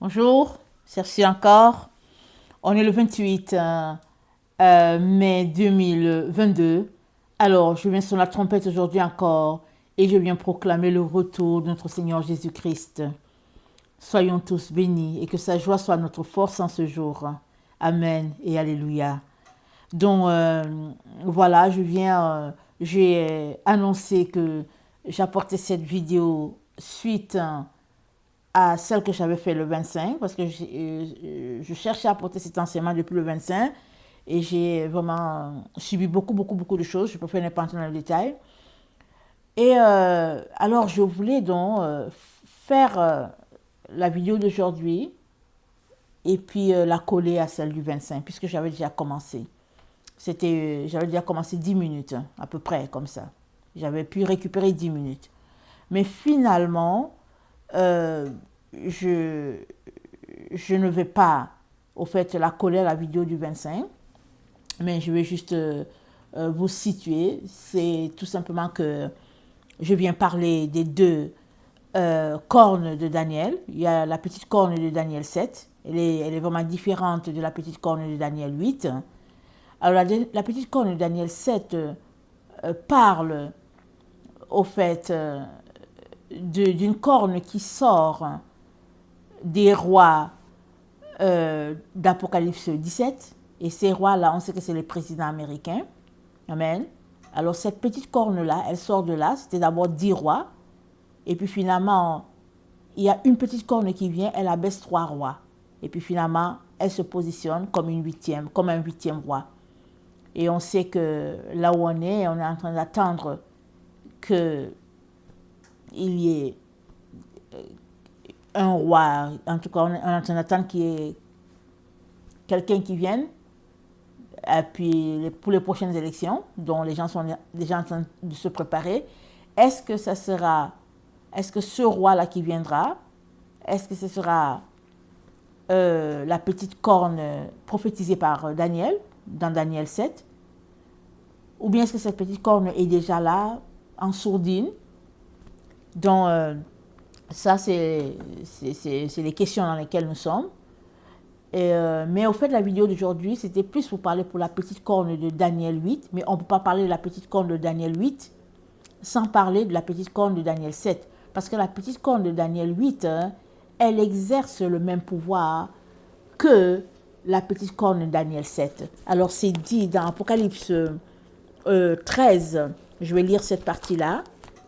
Bonjour, c'est encore. On est le 28 mai 2022. Alors, je viens sur la trompette aujourd'hui encore et je viens proclamer le retour de notre Seigneur Jésus-Christ. Soyons tous bénis et que sa joie soit notre force en ce jour. Amen et Alléluia. Donc, voilà, j'ai annoncé que j'apportais cette vidéo suite à celle que j'avais fait le 25, parce que je cherchais à apporter cet enseignement depuis le 25, et j'ai vraiment subi beaucoup de choses. Je peux faire pas entrer dans le détail. Et alors, je voulais donc faire la vidéo d'aujourd'hui et puis la coller à celle du 25, puisque j'avais déjà commencé. J'avais déjà commencé 10 minutes, à peu près, comme ça. J'avais pu récupérer 10 minutes. Mais finalement, euh, je, je ne vais pas, au fait, la coller à la vidéo du 25, mais je vais juste vous situer. C'est tout simplement que je viens parler des deux cornes de Daniel. Il y a la petite corne de Daniel 7. Elle est vraiment différente de la petite corne de Daniel 8. Alors, la petite corne de Daniel 7 parle, au fait, d'une corne qui sort des rois d'Apocalypse 17. Et ces rois-là, on sait que c'est les présidents américains. Amen. Alors, cette petite corne-là, elle sort de là. C'était d'abord 10 rois. Et puis finalement, il y a une petite corne qui vient, elle abaisse 3 rois. Et puis finalement, elle se positionne comme comme un huitième roi. Et on sait que là où on est en train d'attendre qu'il y ait un roi. En tout cas, on est en train d'attendre qu'il y ait quelqu'un qui vienne. Et puis pour les prochaines élections, dont les gens sont déjà en train de se préparer. Est-ce que ce roi-là qui viendra, est-ce que ce sera la petite corne prophétisée par Daniel, dans Daniel 7, ou bien est-ce que cette petite corne est déjà là, en sourdine? Donc, ça, c'est les questions dans lesquelles nous sommes. Mais au fait, la vidéo d'aujourd'hui, c'était plus pour parler pour la petite corne de Daniel 8, mais on ne peut pas parler de la petite corne de Daniel 8 sans parler de la petite corne de Daniel 7. Parce que la petite corne de Daniel 8, elle exerce le même pouvoir que la petite corne de Daniel 7. Alors c'est dit dans Apocalypse 13, je vais lire cette partie-là,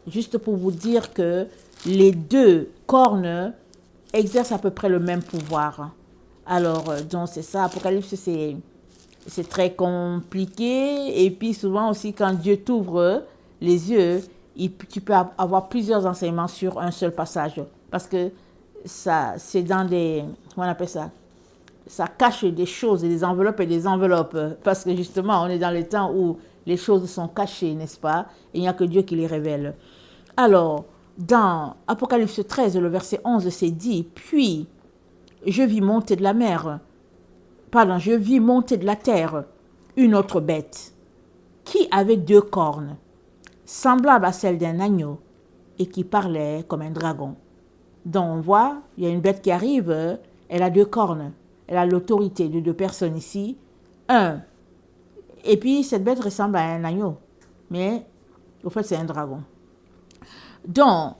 juste pour vous dire que les deux cornes exercent à peu près le même pouvoir. Alors, donc c'est ça, Apocalypse, c'est très compliqué. Et puis souvent aussi, quand Dieu t'ouvre les yeux, tu peux avoir plusieurs enseignements sur un seul passage. Parce que ça, c'est dans des, comment on appelle ça? Ça cache des choses et des enveloppes. Parce que justement, on est dans les temps où les choses sont cachées, n'est-ce pas? Et il n'y a que Dieu qui les révèle. Alors, dans Apocalypse 13, le verset 11, c'est dit, puis je vis monter de la mer, je vis monter de la terre une autre bête qui avait 2 cornes, semblable à celle d'un agneau et qui parlait comme un dragon. Donc on voit, il y a une bête qui arrive, elle a 2 cornes, elle a l'autorité de 2 personnes ici. Et puis cette bête ressemble à un agneau, mais au fait c'est un dragon. Donc,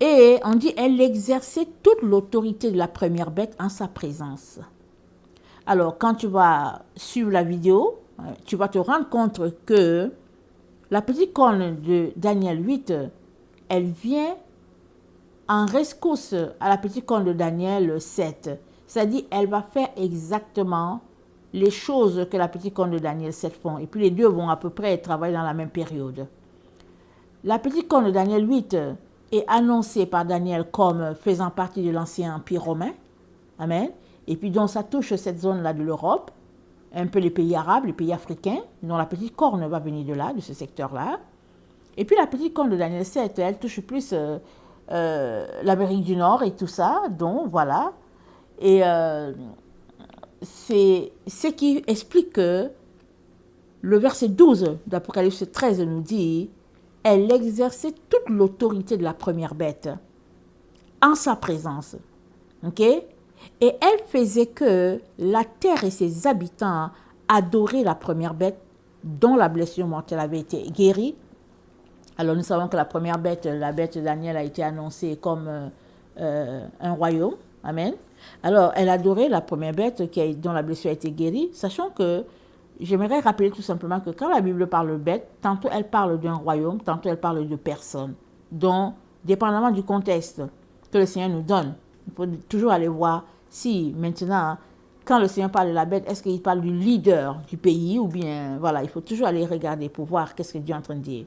et on dit, elle exerçait toute l'autorité de la première bête en sa présence. Alors, quand tu vas suivre la vidéo, tu vas te rendre compte que la petite corne de Daniel 8, elle vient en rescousse à la petite corne de Daniel 7. C'est-à-dire, elle va faire exactement les choses que la petite corne de Daniel 7 font. Et puis, les deux vont à peu près travailler dans la même période. La petite corne de Daniel 8 est annoncée par Daniel comme faisant partie de l'ancien empire romain. Amen. Et puis donc ça touche cette zone-là de l'Europe, un peu les pays arabes, les pays africains, dont la petite corne va venir de là, de ce secteur-là. Et puis la petite corne de Daniel 7, elle touche plus l'Amérique du Nord et tout ça, donc voilà. Et c'est ce qui explique que le verset 12 d'Apocalypse 13 nous dit, elle exerçait toute l'autorité de la première bête en sa présence. Ok? Et elle faisait que la terre et ses habitants adoraient la première bête dont la blessure mortelle avait été guérie. Alors nous savons que la première bête, la bête de Daniel, a été annoncée comme un royaume. Amen. Alors elle adorait la première bête dont la blessure a été guérie, sachant que j'aimerais rappeler tout simplement que quand la Bible parle de bête, tantôt elle parle d'un royaume, tantôt elle parle de personnes. Donc, dépendamment du contexte que le Seigneur nous donne, il faut toujours aller voir si maintenant, quand le Seigneur parle de la bête, est-ce qu'il parle du leader du pays ou bien, voilà, il faut toujours aller regarder pour voir qu'est-ce que Dieu est en train de dire.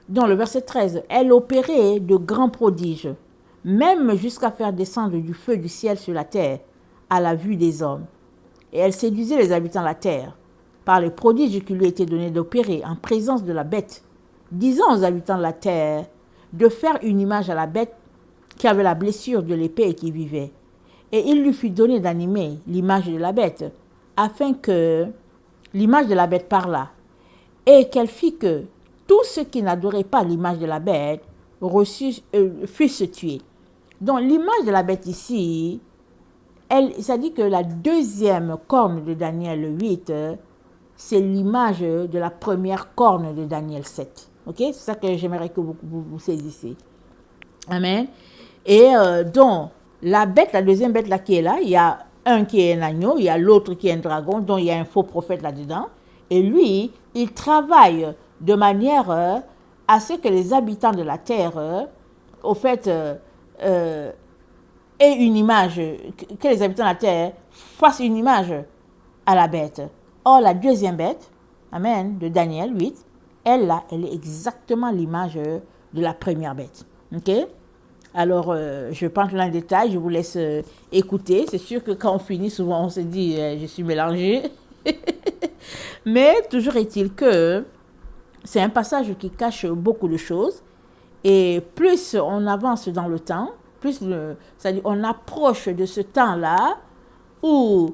Dans le verset 13, elle opérait de grands prodiges, même jusqu'à faire descendre du feu du ciel sur la terre, à la vue des hommes. Et elle séduisait les habitants de la terre, par les prodiges qui lui étaient donnés d'opérer en présence de la bête, disant aux habitants de la terre de faire une image à la bête qui avait la blessure de l'épée et qui vivait. Et il lui fut donné d'animer l'image de la bête, afin que l'image de la bête parlât, et qu'elle fit que tous ceux qui n'adoraient pas l'image de la bête fussent tués. Donc l'image de la bête ici, ça dit que la deuxième corne de Daniel 8, c'est l'image de la première corne de Daniel 7. Ok? C'est ça que j'aimerais que vous saisissiez. Amen. Et donc, la bête, la deuxième bête là qui est là, il y a un qui est un agneau, il y a l'autre qui est un dragon, dont il y a un faux prophète là-dedans. Et lui, il travaille de manière à ce que les habitants de la terre, au fait, aient une image, que les habitants de la terre fassent une image à la bête. Or, la deuxième bête, amen, de Daniel 8, elle est exactement l'image de la première bête. Ok? Alors, je ne vais pas entrer dans les détails, je vous laisse écouter. C'est sûr que quand on finit, souvent on se dit, je suis mélangée. Mais toujours est-il que c'est un passage qui cache beaucoup de choses. Et plus on avance dans le temps, plus c'est-à-dire on approche de ce temps-là où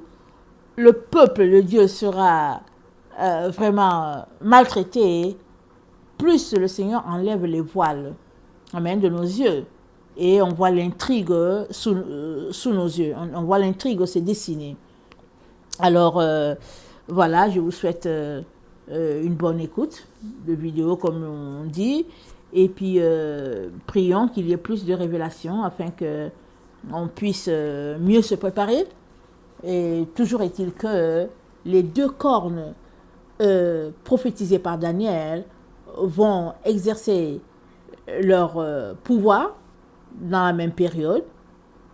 le peuple de Dieu sera vraiment maltraité, plus le Seigneur enlève les voiles, amen, de nos yeux. Et on voit l'intrigue sous nos yeux. On voit l'intrigue se dessiner. Alors, voilà, je vous souhaite une bonne écoute de vidéo, comme on dit. Et puis, prions qu'il y ait plus de révélations afin qu'on puisse mieux se préparer. Et toujours est-il que les deux cornes prophétisées par Daniel vont exercer leur pouvoir dans la même période,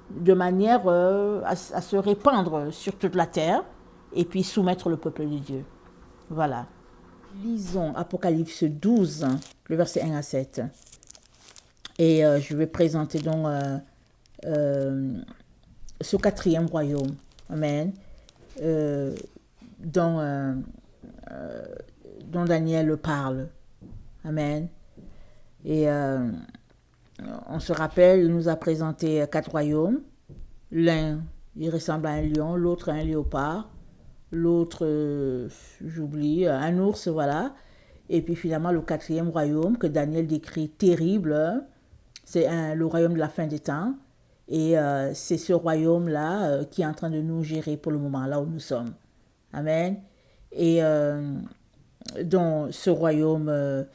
de manière à se répandre sur toute la terre et puis soumettre le peuple de Dieu. Voilà. Lisons Apocalypse 12, le verset 1 à 7. Et je vais présenter donc ce quatrième royaume. Amen. Dont Daniel parle. Amen. Et on se rappelle, il nous a présenté 4 royaumes. L'un, il ressemble à un lion, l'autre à un léopard, l'autre, j'oublie, un ours, voilà. Et puis finalement, le quatrième royaume que Daniel décrit terrible, c'est le royaume de la fin des temps. Et c'est ce royaume-là qui est en train de nous gérer pour le moment, là où nous sommes. Amen. Et donc, ce royaume,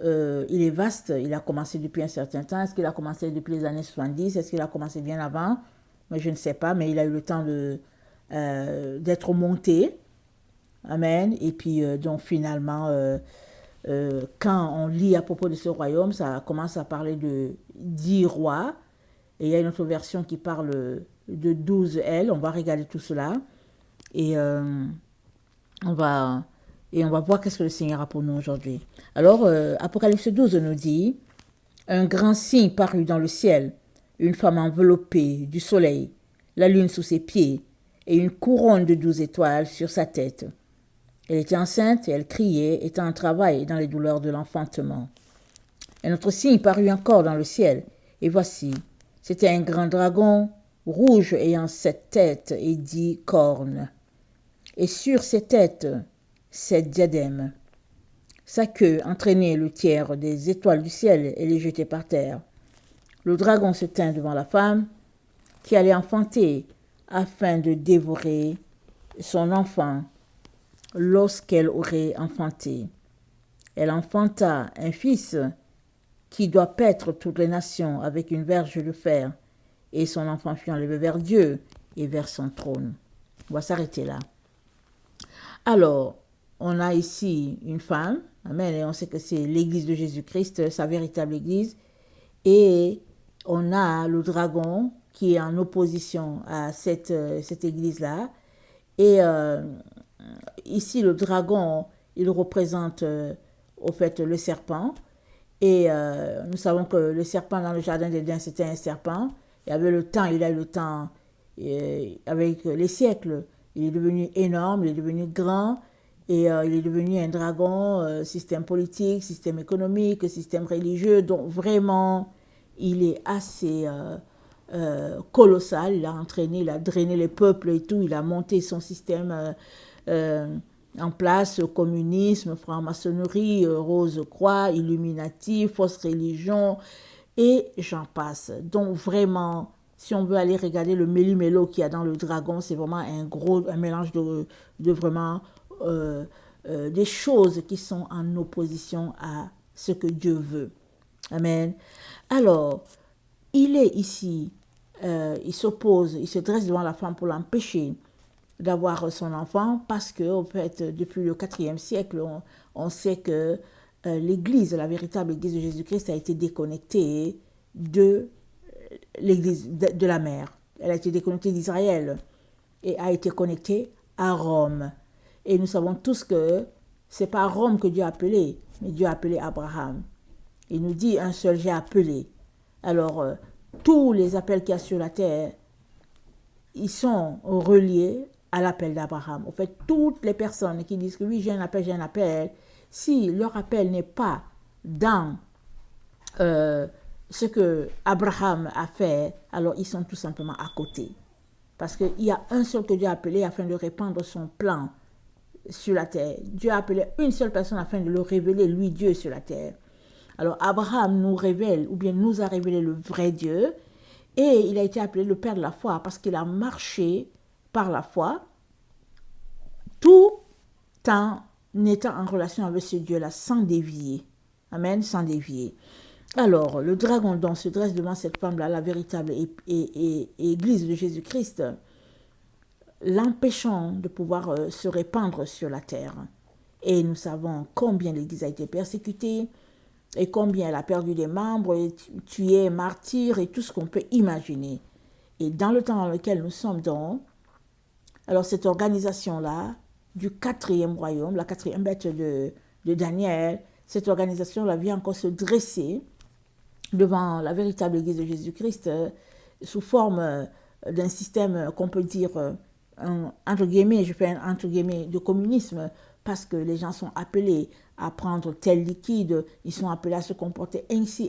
il est vaste. Il a commencé depuis un certain temps. Est-ce qu'il a commencé depuis les années 70? Est-ce qu'il a commencé bien avant? Moi, je ne sais pas, mais il a eu le temps d'être monté. Amen. Et puis, donc, finalement, quand on lit à propos de ce royaume, ça commence à parler de 10 rois. Et il y a une autre version qui parle de 12 ailes. On va regarder tout cela. Et on va voir qu'est-ce que le Seigneur a pour nous aujourd'hui. Alors, Apocalypse 12 nous dit, « Un grand signe parut dans le ciel, une femme enveloppée du soleil, la lune sous ses pieds, et une couronne de 12 étoiles sur sa tête. Elle était enceinte et elle criait, étant en travail et dans les douleurs de l'enfantement. Un autre signe parut encore dans le ciel, et voici, c'était un grand dragon rouge ayant 7 têtes et 10 cornes. Et sur ses têtes, 7 diadèmes. Sa queue entraînait le tiers des étoiles du ciel et les jetait par terre. Le dragon se tint devant la femme qui allait enfanter afin de dévorer son enfant lorsqu'elle aurait enfanté. Elle enfanta un fils qui doit paître toutes les nations avec une verge de fer, et son enfant fut enlevé vers Dieu et vers son trône. On va s'arrêter là. Alors, on a ici une femme, amen, et on sait que c'est l'église de Jésus-Christ, sa véritable église, et on a le dragon qui est en opposition à cette église-là, et ici le dragon, il représente au fait le serpent, et nous savons que le serpent dans le jardin d'Éden, c'était un serpent. Il a eu le temps, avec les siècles, il est devenu énorme, il est devenu grand, et il est devenu un dragon, système politique, système économique, système religieux. Donc vraiment, il est assez colossal. Il a entraîné, il a drainé les peuples et tout, il a monté son système en place, communisme, franc-maçonnerie, Rose-Croix, Illuminati, fausse religion, et j'en passe. Donc vraiment, si on veut aller regarder le méli-mélo qu'il y a dans le dragon, c'est vraiment un mélange de vraiment des choses qui sont en opposition à ce que Dieu veut. Amen. Alors, il est ici, il s'oppose, il se dresse devant la femme pour l'empêcher d'avoir son enfant, parce que, en fait, depuis le IVe siècle, on sait que l'Église, la véritable Église de Jésus-Christ, a été déconnectée de l'Église de la mer. Elle a été déconnectée d'Israël et a été connectée à Rome. Et nous savons tous que c'est pas Rome que Dieu a appelé, mais Dieu a appelé Abraham. Il nous dit, un seul j'ai appelé. Alors, tous les appels qu'il y a sur la terre, ils sont reliés à l'appel d'Abraham. En fait, toutes les personnes qui disent que oui, j'ai un appel, si leur appel n'est pas dans ce que Abraham a fait, alors ils sont tout simplement à côté. Parce qu'il y a un seul que Dieu a appelé afin de répandre son plan sur la terre. Dieu a appelé une seule personne afin de le révéler, lui, Dieu, sur la terre. Alors Abraham nous révèle, ou bien nous a révélé le vrai Dieu, et il a été appelé le Père de la foi parce qu'il a marché par la foi, tout en étant en relation avec ce Dieu-là, sans dévier. Amen, sans dévier. Alors, le dragon donc se dresse devant cette femme-là, la véritable église de Jésus-Christ, l'empêchant de pouvoir se répandre sur la terre. Et nous savons combien l'église a été persécutée, et combien elle a perdu des membres, et tués, martyrs, et tout ce qu'on peut imaginer. Et dans le temps dans lequel nous sommes donc, alors cette organisation-là, du 4e royaume, la 4e bête de Daniel, cette organisation-là vient encore se dresser devant la véritable église de Jésus-Christ sous forme d'un système qu'on peut dire, entre guillemets, je fais un entre guillemets, de communisme, parce que les gens sont appelés à prendre tel liquide, ils sont appelés à se comporter ainsi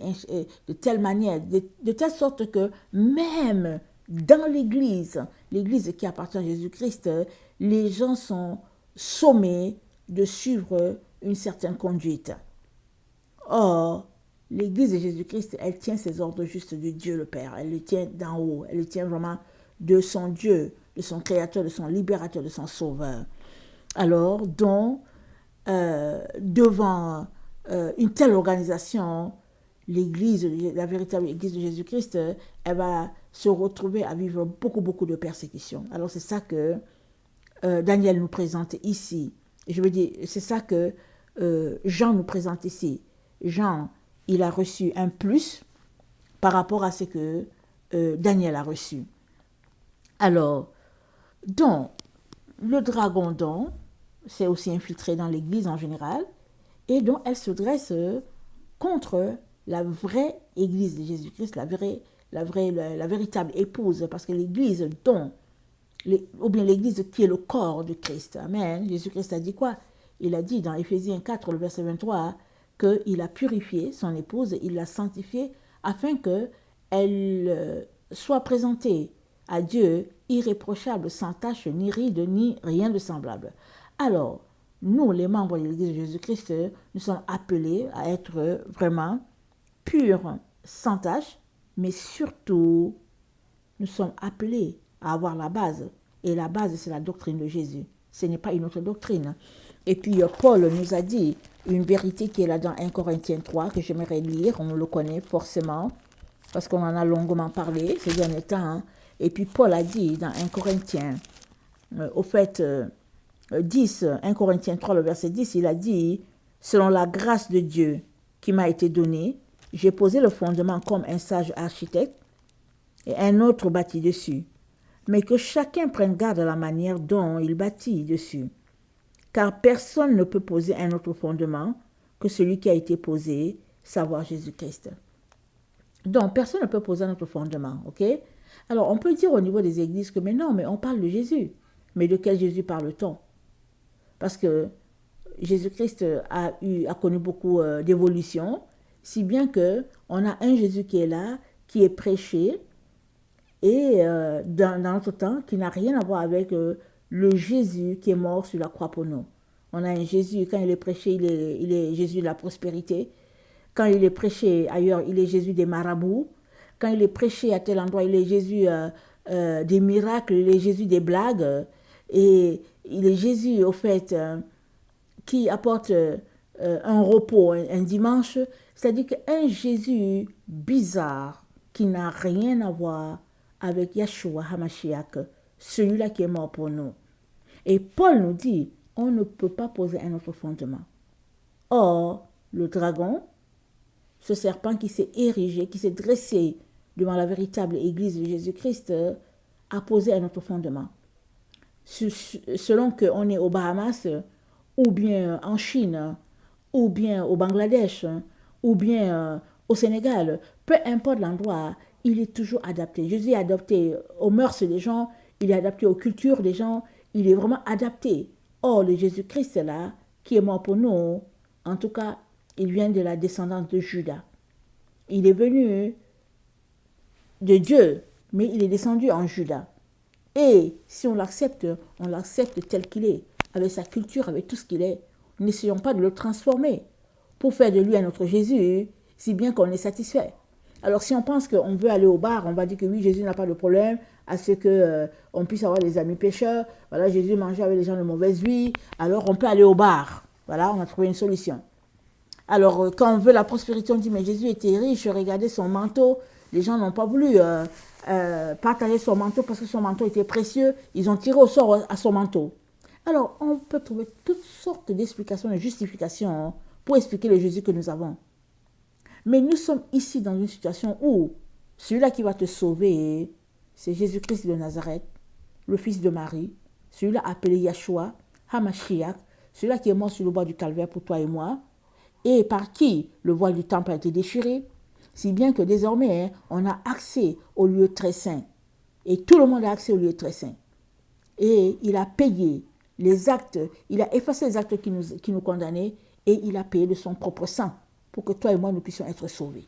de telle manière, de telle sorte que même dans l'église qui appartient à Jésus-Christ, les gens sont sommés de suivre une certaine conduite. Or, l'église de Jésus-Christ, elle tient ses ordres juste de Dieu le Père, elle le tient d'en haut, elle le tient vraiment de son Dieu, de son Créateur, de son Libérateur, de son Sauveur. Alors, donc, devant une telle organisation, l'église, la véritable église de Jésus-Christ, elle va se retrouver à vivre beaucoup de persécutions. Alors, c'est ça que Daniel nous présente ici. Je veux dire, c'est ça que Jean nous présente ici. Jean, il a reçu un plus par rapport à ce que Daniel a reçu. Alors, donc, le dragon, donc, s'est aussi infiltré dans l'église en général, et donc elle se dresse contre la vraie église de Jésus-Christ, la véritable épouse, parce que l'église dont, ou bien l'église qui est le corps de Christ. Amen. Jésus-Christ a dit quoi? Il a dit dans Éphésiens 4, le verset 23, qu'il a purifié son épouse, il l'a sanctifiée, afin qu'elle soit présentée à Dieu irréprochable, sans tache, ni ride, ni rien de semblable. Alors, nous, les membres de l'Église de Jésus-Christ, nous sommes appelés à être vraiment purs, sans tache, mais surtout, nous sommes appelés à avoir la base. Et la base, c'est la doctrine de Jésus. Ce n'est pas une autre doctrine. Et puis, Paul nous a dit une vérité qui est là dans 1 Corinthiens 3, que j'aimerais lire. On le connaît forcément, parce qu'on en a longuement parlé ces derniers temps. Hein. Et puis, Paul a dit dans 1 Corinthiens, 1 Corinthiens 3, le verset 10, il a dit, selon la grâce de Dieu qui m'a été donnée, j'ai posé le fondement comme un sage architecte et un autre bâtit dessus. Mais que chacun prenne garde à la manière dont il bâtit dessus. Car personne ne peut poser un autre fondement que celui qui a été posé, savoir Jésus-Christ. Donc, personne ne peut poser un autre fondement, ok? Alors, on peut dire au niveau des églises que, mais non, mais on parle de Jésus. Mais de quel Jésus parle-t-on? Parce que Jésus-Christ a connu beaucoup d'évolution, si bien qu'on a un Jésus qui est là, qui est prêché, et dans notre temps, qui n'a rien à voir avec le Jésus qui est mort sur la croix pour nous. On a un Jésus, quand il est prêché, il est Jésus de la prospérité. Quand il est prêché ailleurs, il est Jésus des marabouts. Quand il est prêché à tel endroit, il est Jésus des miracles, il est Jésus des blagues. Et il est Jésus, au fait, qui apporte un repos un dimanche. C'est-à-dire qu'un Jésus bizarre qui n'a rien à voir avec Yeshua HaMashiach, celui-là qui est mort pour nous. Et Paul nous dit, on ne peut pas poser un autre fondement. Or, le dragon, ce serpent qui s'est érigé, qui s'est dressé devant la véritable église de Jésus-Christ, a posé un autre fondement. Selon qu'on est aux Bahamas, ou bien en Chine, ou bien au Bangladesh, ou bien au Sénégal, peu importe l'endroit, il est toujours adapté. Jésus est adapté aux mœurs des gens, il est adapté aux cultures des gens, il est vraiment adapté. Or, le Jésus-Christ là, qui est mort pour nous, en tout cas, il vient de la descendance de Judas. Il est venu de Dieu, mais il est descendu en Judas. Et si on l'accepte tel qu'il est, avec sa culture, avec tout ce qu'il est. N'essayons pas de le transformer pour faire de lui un autre Jésus, si bien qu'on est satisfait. Alors si on pense qu'on veut aller au bar, on va dire que oui, Jésus n'a pas de problème à ce qu'on puisse avoir des amis pécheurs. Voilà, Jésus mangeait avec les gens de mauvaise vie, alors on peut aller au bar. Voilà, on a trouvé une solution. Alors quand on veut la prospérité, on dit mais Jésus était riche, regardez son manteau. Les gens n'ont pas voulu partager son manteau parce que son manteau était précieux. Ils ont tiré au sort à son manteau. Alors, on peut trouver toutes sortes d'explications, de justifications pour expliquer le Jésus que nous avons. Mais nous sommes ici dans une situation où celui-là qui va te sauver, c'est Jésus-Christ de Nazareth, le fils de Marie, celui-là appelé Yeshua, HaMashiach, celui-là qui est mort sur le bois du calvaire pour toi et moi, et par qui le voile du temple a été déchiré, si bien que désormais, on a accès au lieu très saint. Et tout le monde a accès au lieu très saint. Et il a payé les actes, il a effacé les actes qui nous condamnaient et il a payé de son propre sang pour que toi et moi nous puissions être sauvés.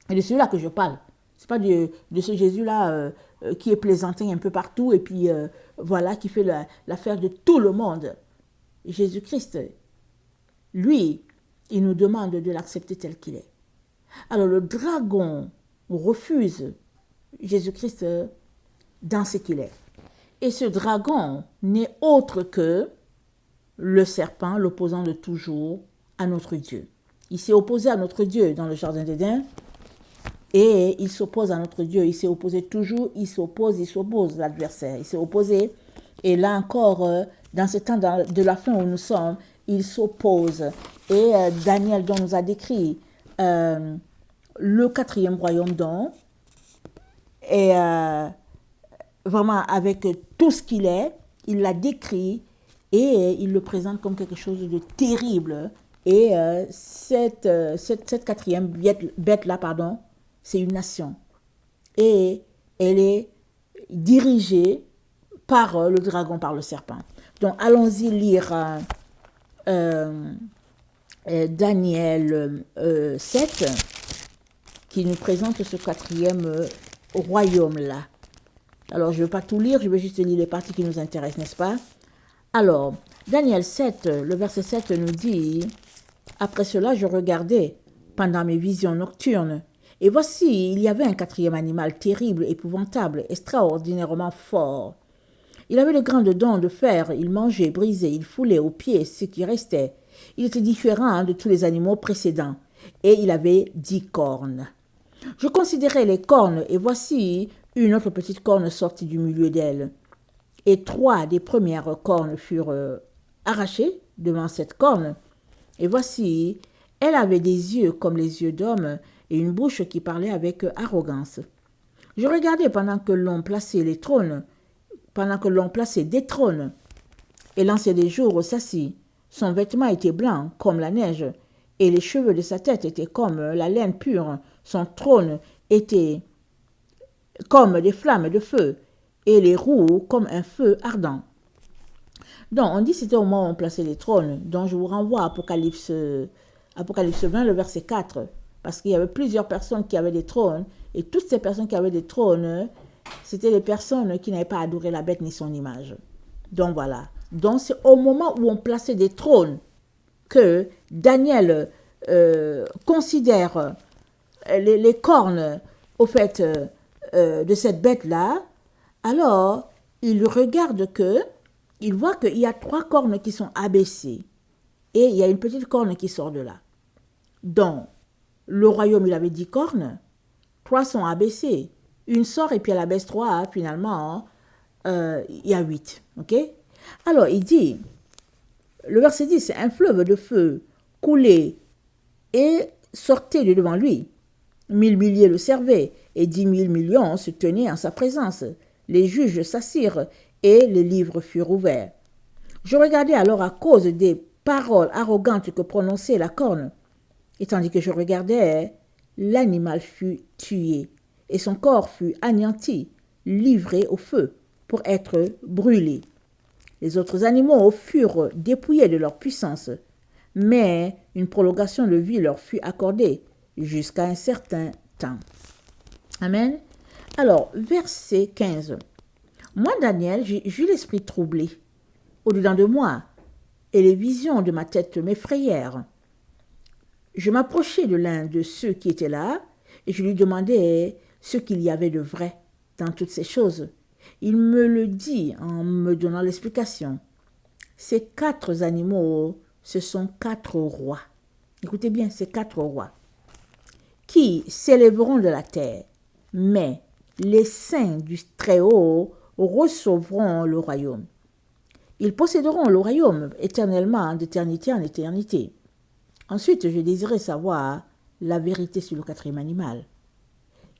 Et de celui-là que je parle, ce n'est pas de ce Jésus-là qui est plaisantin un peu partout et puis voilà, qui fait l'affaire de tout le monde. Jésus-Christ, lui, il nous demande de l'accepter tel qu'il est. Alors le dragon refuse Jésus-Christ dans ce qu'il est. Et ce dragon n'est autre que le serpent, l'opposant de toujours à notre Dieu. Il s'est opposé à notre Dieu dans le jardin d'Éden et il s'oppose à notre Dieu. Il s'est opposé toujours, il s'oppose, l'adversaire. Il s'est opposé et là encore, dans ce temps de la fin où nous sommes, il s'oppose. Et Daniel dont nous a décrit le 4e royaume dont et vraiment avec tout ce qu'il est, il l'a décrit et il le présente comme quelque chose de terrible. Et cette 4e bête-là, c'est une nation. Et elle est dirigée par le dragon, par le serpent. Donc allons-y lire Daniel 7, qui nous présente ce 4e royaume-là. Alors, je ne vais pas tout lire, je vais juste lire les parties qui nous intéressent, n'est-ce pas? Alors, Daniel 7, le verset 7 nous dit « Après cela, je regardais pendant mes visions nocturnes, Et voici, il y avait un quatrième animal terrible, épouvantable, extraordinairement fort. Il avait de grandes dents de fer, il mangeait, brisait, il foulait aux pieds ce qui restait. Il était différent de tous les animaux précédents, et il avait 10 cornes. Je considérais les cornes, et voici une autre petite corne sortie du milieu d'elle. Et 3 des premières cornes furent arrachées devant cette corne. Et voici, elle avait des yeux comme les yeux d'homme et une bouche qui parlait avec arrogance. Je regardais pendant que l'on plaçait des trônes, et l'ancien des jours s'assit. Son vêtement était blanc comme la neige, et les cheveux de sa tête étaient comme la laine pure. Son trône était comme des flammes de feu, et les roues comme un feu ardent. Donc, on dit que c'était au moment où on plaçait les trônes. Donc, je vous renvoie à Apocalypse 20, le verset 4. Parce qu'il y avait plusieurs personnes qui avaient des trônes. Et toutes ces personnes qui avaient des trônes, c'était les personnes qui n'avaient pas adoré la bête ni son image. Donc, voilà. Donc, c'est au moment où on plaçait des trônes que Daniel considère les cornes, au fait, de cette bête-là. Alors, il regarde il voit qu'il y a 3 cornes qui sont abaissées et il y a une petite corne qui sort de là. Donc, le royaume, il avait 10 cornes, 3 sont abaissées, une sort et puis elle abaisse 3, finalement, il y a 8. Ok? Alors, il dit, le verset 10, c'est un fleuve de feu coulait et sortait de devant lui. 1000 milliers le servaient et 10 000 millions se tenaient en sa présence. Les juges s'assirent et les livres furent ouverts. Je regardais alors à cause des paroles arrogantes que prononçait la corne. Et tandis que je regardais, l'animal fut tué et son corps fut anéanti, livré au feu pour être brûlé. Les autres animaux furent dépouillés de leur puissance, mais une prolongation de vie leur fut accordée jusqu'à un certain temps. Amen. Alors, verset 15. Moi, Daniel, j'ai eu l'esprit troublé au-dedans de moi, et les visions de ma tête m'effrayèrent. Je m'approchai de l'un de ceux qui étaient là, et je lui demandai ce qu'il y avait de vrai dans toutes ces choses. Il me le dit en me donnant l'explication. Ces 4 animaux, ce sont 4 rois. Écoutez bien, ces 4 rois qui s'élèveront de la terre, mais les saints du Très-Haut recevront le royaume. Ils posséderont le royaume éternellement, d'éternité en éternité. Ensuite, je désirais savoir la vérité sur le 4e animal,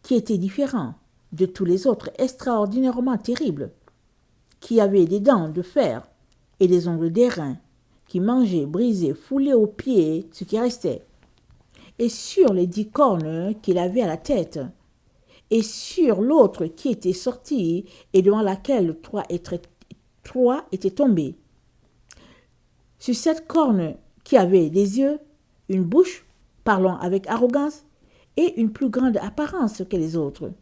qui était différent de tous les autres, extraordinairement terrible, qui avait des dents de fer et des ongles d'airain, qui mangeait, brisait, foulait aux pieds ce qui restait. Et sur les 10 cornes qu'il avait à la tête, et sur l'autre qui était sortie et devant laquelle 3 étaient tombés. Sur cette corne qui avait des yeux, une bouche, parlant avec arrogance, et une plus grande apparence que les autres.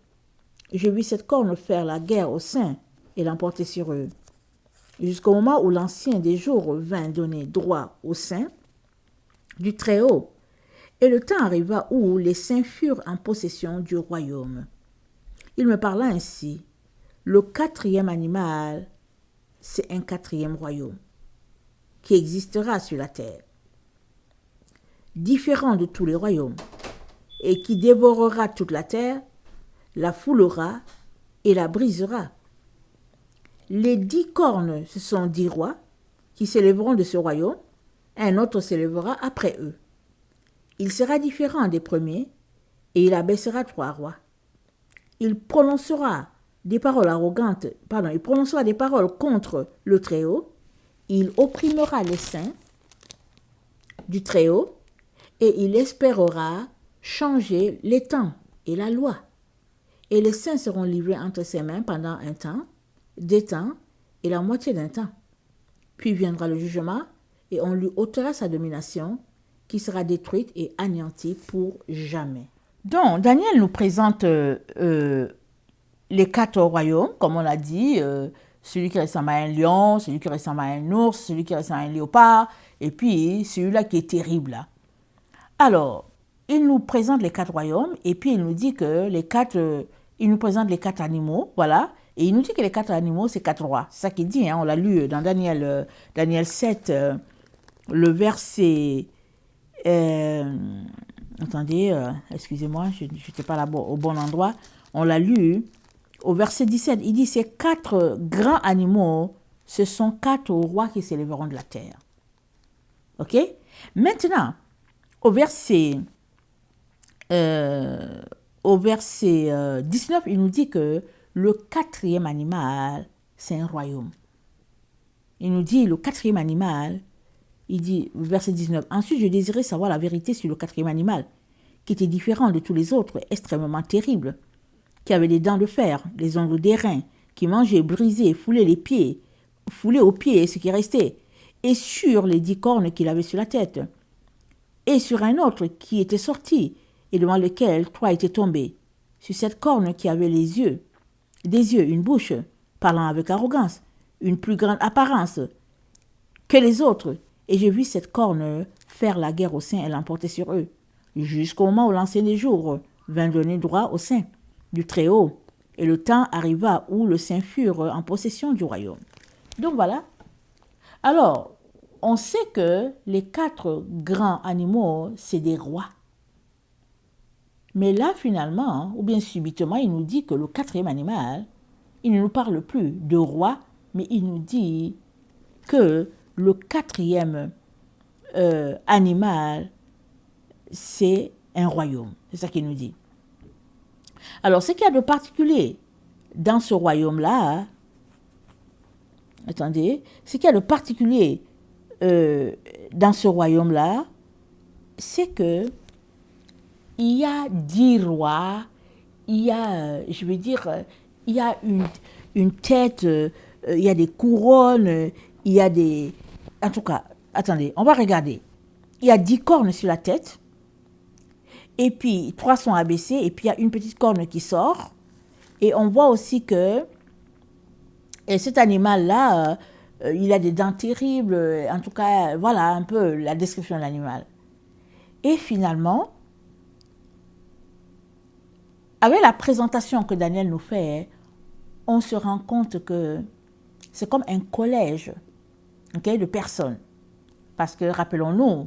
Je vis cette corne faire la guerre aux saints et l'emporter sur eux. Jusqu'au moment où l'ancien des jours vint donner droit aux saints du Très-Haut. Et le temps arriva où les saints furent en possession du royaume. Il me parla ainsi. Le 4e animal, c'est un 4e royaume qui existera sur la terre, différent de tous les royaumes, et qui dévorera toute la terre, la foulera et la brisera. Les 10 cornes, ce sont 10 rois qui s'élèveront de ce royaume, un autre s'élèvera après eux. Il sera différent des premiers et il abaissera 3 rois. Il prononcera des paroles contre le Très-Haut. Il opprimera les saints du Très-Haut et il espérera changer les temps et la loi. Et les saints seront livrés entre ses mains pendant un temps, 2 temps et la moitié d'un temps. Puis viendra le jugement et on lui ôtera sa domination qui sera détruite et anéantie pour jamais. Donc, Daniel nous présente les 4 royaumes, comme on l'a dit, celui qui ressemble à un lion, celui qui ressemble à un ours, celui qui ressemble à un léopard, et puis celui-là qui est terrible. Là. Alors, il nous présente les 4 royaumes et puis il nous dit que il nous présente les 4 animaux, voilà. Et il nous dit que les 4 animaux, c'est 4 rois. C'est ça qu'il dit, hein, on l'a lu dans Daniel 7, le verset... attendez, excusez-moi, je n'étais pas là au bon endroit. On l'a lu au verset 17. Il dit, ces 4 grands animaux, ce sont 4 rois qui s'élèveront de la terre. OK? Maintenant, au verset 19, il nous dit que le 4e animal, c'est un royaume. Il nous dit, le 4e animal, il dit, verset 19, ensuite je désirais savoir la vérité sur le 4e animal, qui était différent de tous les autres, extrêmement terrible, qui avait des dents de fer, des ongles d'airain, qui mangeait, brisait, foulait aux pieds ce qui restait, et sur les 10 cornes qu'il avait sur la tête, et sur un autre qui était sorti, et devant lequel 3 étaient tombés, sur cette corne qui avait des yeux, une bouche, parlant avec arrogance, une plus grande apparence que les autres, et j'ai vu cette corne faire la guerre aux saints et l'emporter sur eux, jusqu'au moment où l'ancien des jours vint donner droit aux saints du Très-Haut, et le temps arriva où les saints furent en possession du royaume. Donc voilà. Alors, on sait que les 4 grands animaux, c'est des rois. Mais là, finalement, ou bien subitement, il nous dit que le 4e animal, il ne nous parle plus de roi, mais il nous dit que le 4e animal, c'est un royaume. C'est ça qu'il nous dit. Alors, ce qu'il y a de particulier dans ce royaume-là, ce qu'il y a de particulier dans ce royaume-là, c'est que il y a 10 rois, il y a, il y a une tête, il y a des couronnes, il y a des... En tout cas, attendez, on va regarder. Il y a 10 cornes sur la tête, et puis 3 sont abaissées, et puis il y a une petite corne qui sort, et on voit aussi que cet animal-là, il a des dents terribles, en tout cas, voilà un peu la description de l'animal. Et finalement, avec la présentation que Daniel nous fait, on se rend compte que c'est comme un collège, okay, de personnes. Parce que, rappelons-nous,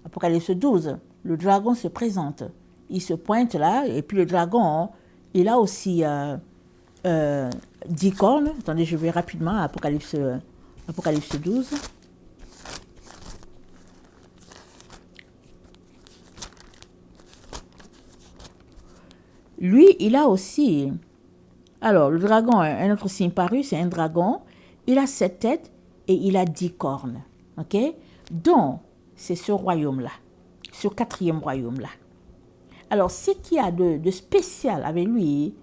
Apocalypse 12, le dragon se présente. Il se pointe là, et puis le dragon, il a aussi 10 cornes. Attendez, je vais rapidement à Apocalypse 12. Lui, il a aussi... Alors, le dragon, un autre signe paru, c'est un dragon. Il a 7 têtes et il a 10 cornes. OK? Donc, c'est ce royaume-là, ce 4e royaume-là. Alors, ce qu'il y a de spécial avec lui,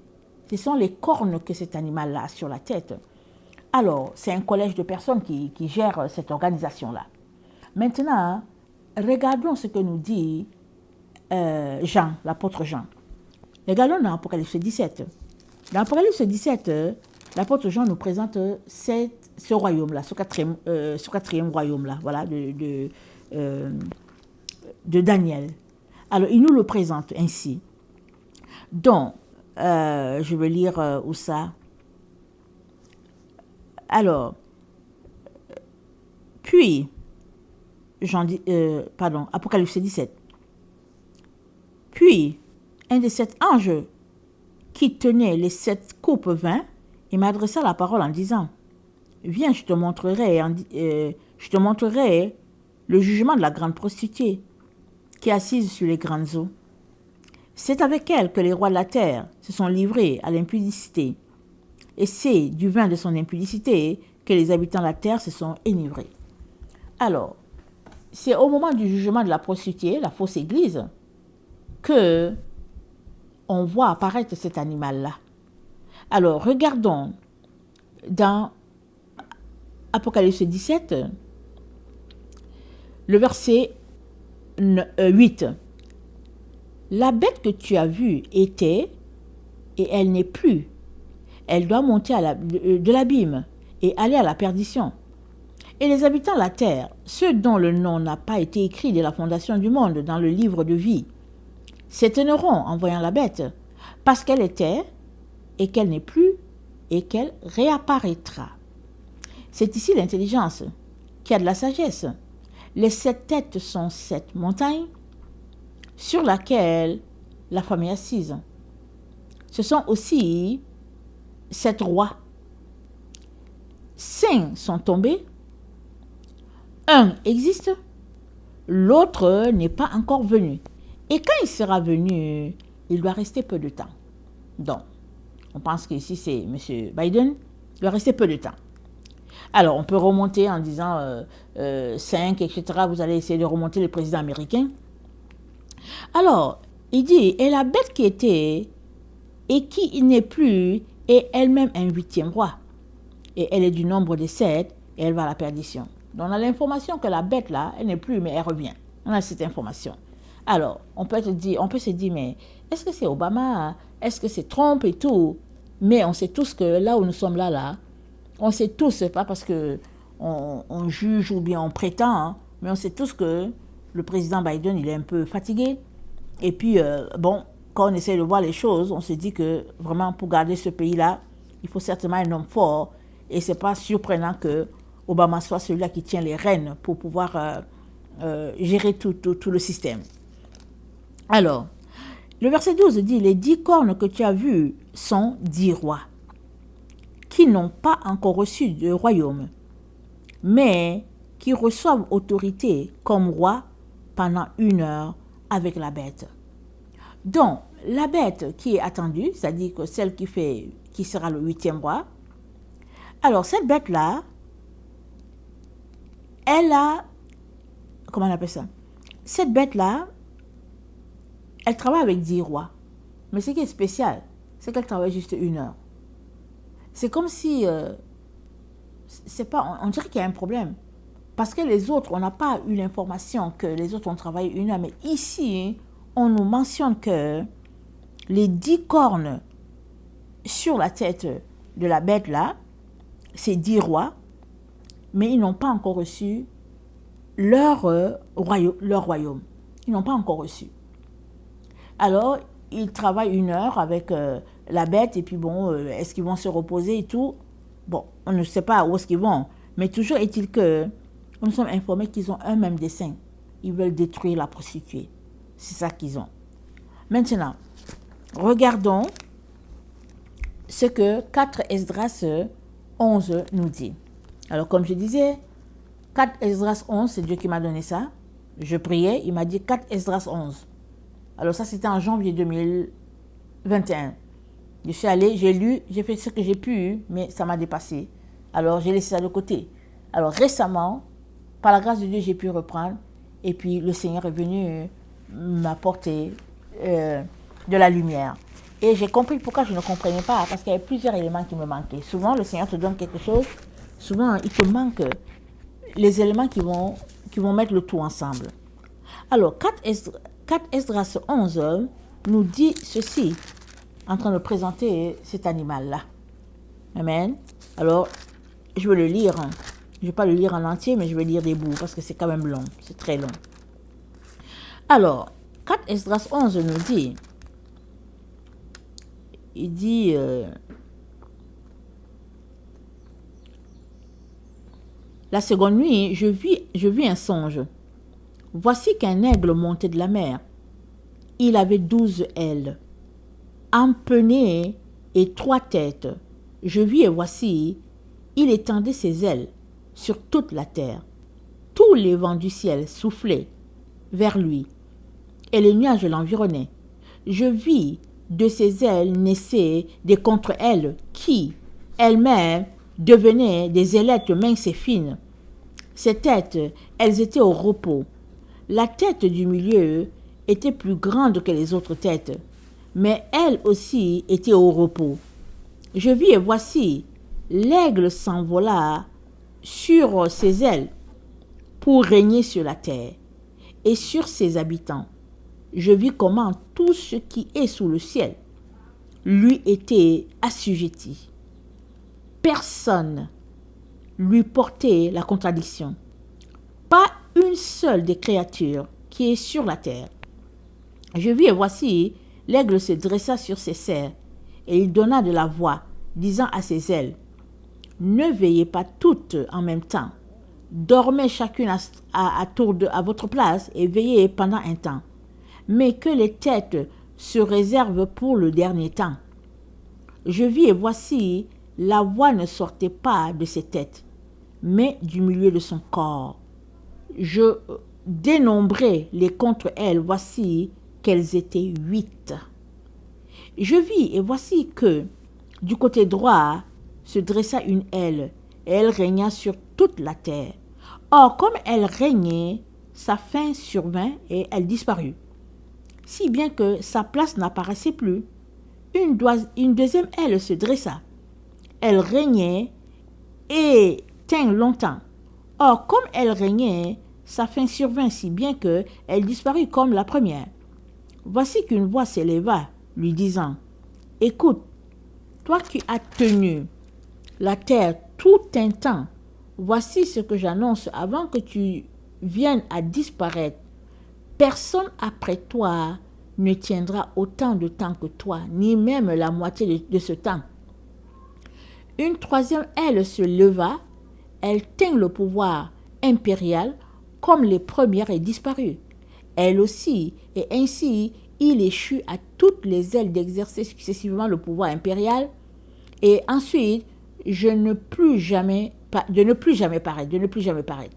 ce sont les cornes que cet animal-là a sur la tête. Alors, c'est un collège de personnes qui gèrent cette organisation-là. Maintenant, regardons ce que nous dit Jean, l'apôtre Jean. Regardons dans Apocalypse 17. Dans Apocalypse 17, l'apôtre Jean nous présente ce royaume-là, ce 4e royaume-là, voilà, de Daniel. Alors, il nous le présente ainsi. Donc, je vais lire où ça. Alors, puis, Apocalypse 17. Puis, un des 7 anges qui tenait les 7 coupes vint et m'adressa la parole en disant, viens, je te montrerai le jugement de la grande prostituée qui est assise sur les grandes eaux. C'est avec elle que les rois de la terre se sont livrés à l'impudicité. Et c'est du vin de son impudicité que les habitants de la terre se sont enivrés. Alors, c'est au moment du jugement de la prostituée, la fausse église, que on voit apparaître cet animal-là. Alors, regardons dans Apocalypse 17, le verset 8. La bête que tu as vue était, et elle n'est plus. Elle doit monter de l'abîme et aller à la perdition. Et les habitants de la terre, ceux dont le nom n'a pas été écrit dès la fondation du monde dans le livre de vie, s'étonneront en voyant la bête, parce qu'elle était, et qu'elle n'est plus, et qu'elle réapparaîtra. C'est ici l'intelligence, qui a de la sagesse. Les 7 têtes sont 7 montagnes, sur laquelle la femme est assise. Ce sont aussi 7 rois. 5 sont tombés, un existe, l'autre n'est pas encore venu. Et quand il sera venu, il doit rester peu de temps. Donc, on pense qu'ici c'est M. Biden, il doit rester peu de temps. Alors, on peut remonter en disant 5, etc. Vous allez essayer de remonter le président américain. Alors, il dit, et la bête qui était, et qui n'est plus, est elle-même un 8e roi. Et elle est du nombre des 7, et elle va à la perdition. Donc, on a l'information que la bête, là, elle n'est plus, mais elle revient. On a cette information. Alors, on peut se dire, mais est-ce que c'est Obama? Est-ce que c'est Trump et tout? Mais on sait tous que là où nous sommes là, on sait tous, c'est pas parce que on juge ou bien on prétend, hein, mais on sait tous que le président Biden, il est un peu fatigué. Et puis, quand on essaie de voir les choses, on se dit que vraiment pour garder ce pays-là, il faut certainement un homme fort. Et c'est pas surprenant que Obama soit celui-là qui tient les rênes pour pouvoir gérer tout le système. Alors, le verset 12 dit, les 10 cornes que tu as vues sont 10 rois, qui n'ont pas encore reçu de royaume, mais qui reçoivent autorité comme roi pendant 1 heure avec la bête. Donc, la bête qui est attendue, c'est-à-dire que celle qui sera le 8e roi, alors cette bête-là, elle a, comment on appelle ça? Cette bête-là, elle travaille avec 10 rois. Mais ce qui est spécial, c'est qu'elle travaille juste 1 heure. C'est comme si, c'est pas, on dirait qu'il y a un problème. Parce que les autres, on n'a pas eu l'information que les autres ont travaillé 1 heure. Mais ici, on nous mentionne que les 10 cornes sur la tête de la bête là, c'est 10 rois, mais ils n'ont pas encore reçu leur royaume. Ils n'ont pas encore reçu. Alors, ils travaillent 1 heure avec la bête, et puis bon, est-ce qu'ils vont se reposer et tout? Bon, on ne sait pas où est-ce qu'ils vont, mais toujours est-il que nous sommes informés qu'ils ont un même dessein. Ils veulent détruire la prostituée. C'est ça qu'ils ont. Maintenant, regardons ce que 4 Esdras 11 nous dit. Alors, comme je disais, 4 Esdras 11, c'est Dieu qui m'a donné ça. Je priais, il m'a dit 4 Esdras 11. Alors ça, c'était en janvier 2021. Je suis allée, j'ai lu, j'ai fait ce que j'ai pu, mais ça m'a dépassé. Alors, j'ai laissé ça de côté. Alors, récemment, par la grâce de Dieu, j'ai pu reprendre. Et puis, le Seigneur est venu m'apporter de la lumière. Et j'ai compris pourquoi je ne comprenais pas, parce qu'il y avait plusieurs éléments qui me manquaient. Souvent, le Seigneur te donne quelque chose. Souvent, il te manque les éléments qui vont mettre le tout ensemble. Alors, 4 Esdras 11 nous dit ceci, en train de présenter cet animal-là. Amen. Alors, je vais le lire. Je ne vais pas le lire en entier, mais je vais lire des bouts, parce que c'est quand même long. C'est très long. Alors, 4 Esdras 11 nous dit, il dit, la seconde nuit, je vis un songe. Voici qu'un aigle montait de la mer. Il avait 12 ailes, empennées et 3 têtes. Je vis et voici, il étendait ses ailes sur toute la terre. Tous les vents du ciel soufflaient vers lui, et les nuages l'environnaient. Je vis de ses ailes naissaient des contre-ailes qui, elles-mêmes, devenaient des ailettes minces et fines. Ces têtes, elles étaient au repos. La tête du milieu était plus grande que les autres têtes, mais elle aussi était au repos. Je vis et voici, l'aigle s'envola sur ses ailes pour régner sur la terre et sur ses habitants. Je vis comment tout ce qui est sous le ciel lui était assujetti. Personne lui portait la contradiction. Pas une seule des créatures qui est sur la terre Je vis et voici, l'aigle se dressa sur ses serres, et il donna de la voix, disant à ses ailes, ne veillez pas toutes en même temps. Dormez chacune à votre place et veillez pendant un temps. Mais que les têtes se réservent pour le dernier temps. Je vis et voici, la voix ne sortait pas de ses têtes, mais du milieu de son corps. Je dénombrai les contre elles, voici qu'elles étaient 8. Je vis et voici que, du côté droit, se dressa une aile, et elle régna sur toute la terre. Or, comme elle régnait, sa fin survint et elle disparut, si bien que sa place n'apparaissait plus. Une deuxième aile se dressa. Elle régnait et tint longtemps. Or, comme elle régnait, sa fin survint si bien que elle disparut comme la première. Voici qu'une voix s'éleva, lui disant, « Écoute, toi qui as tenu la terre tout un temps, voici ce que j'annonce avant que tu viennes à disparaître. Personne après toi ne tiendra autant de temps que toi, ni même la moitié de ce temps. » Une troisième aile se leva, elle tint le pouvoir impérial comme les premières et disparut. Elle aussi, et ainsi il échut à toutes les ailes d'exercer successivement le pouvoir impérial, et ensuite de ne plus jamais paraître.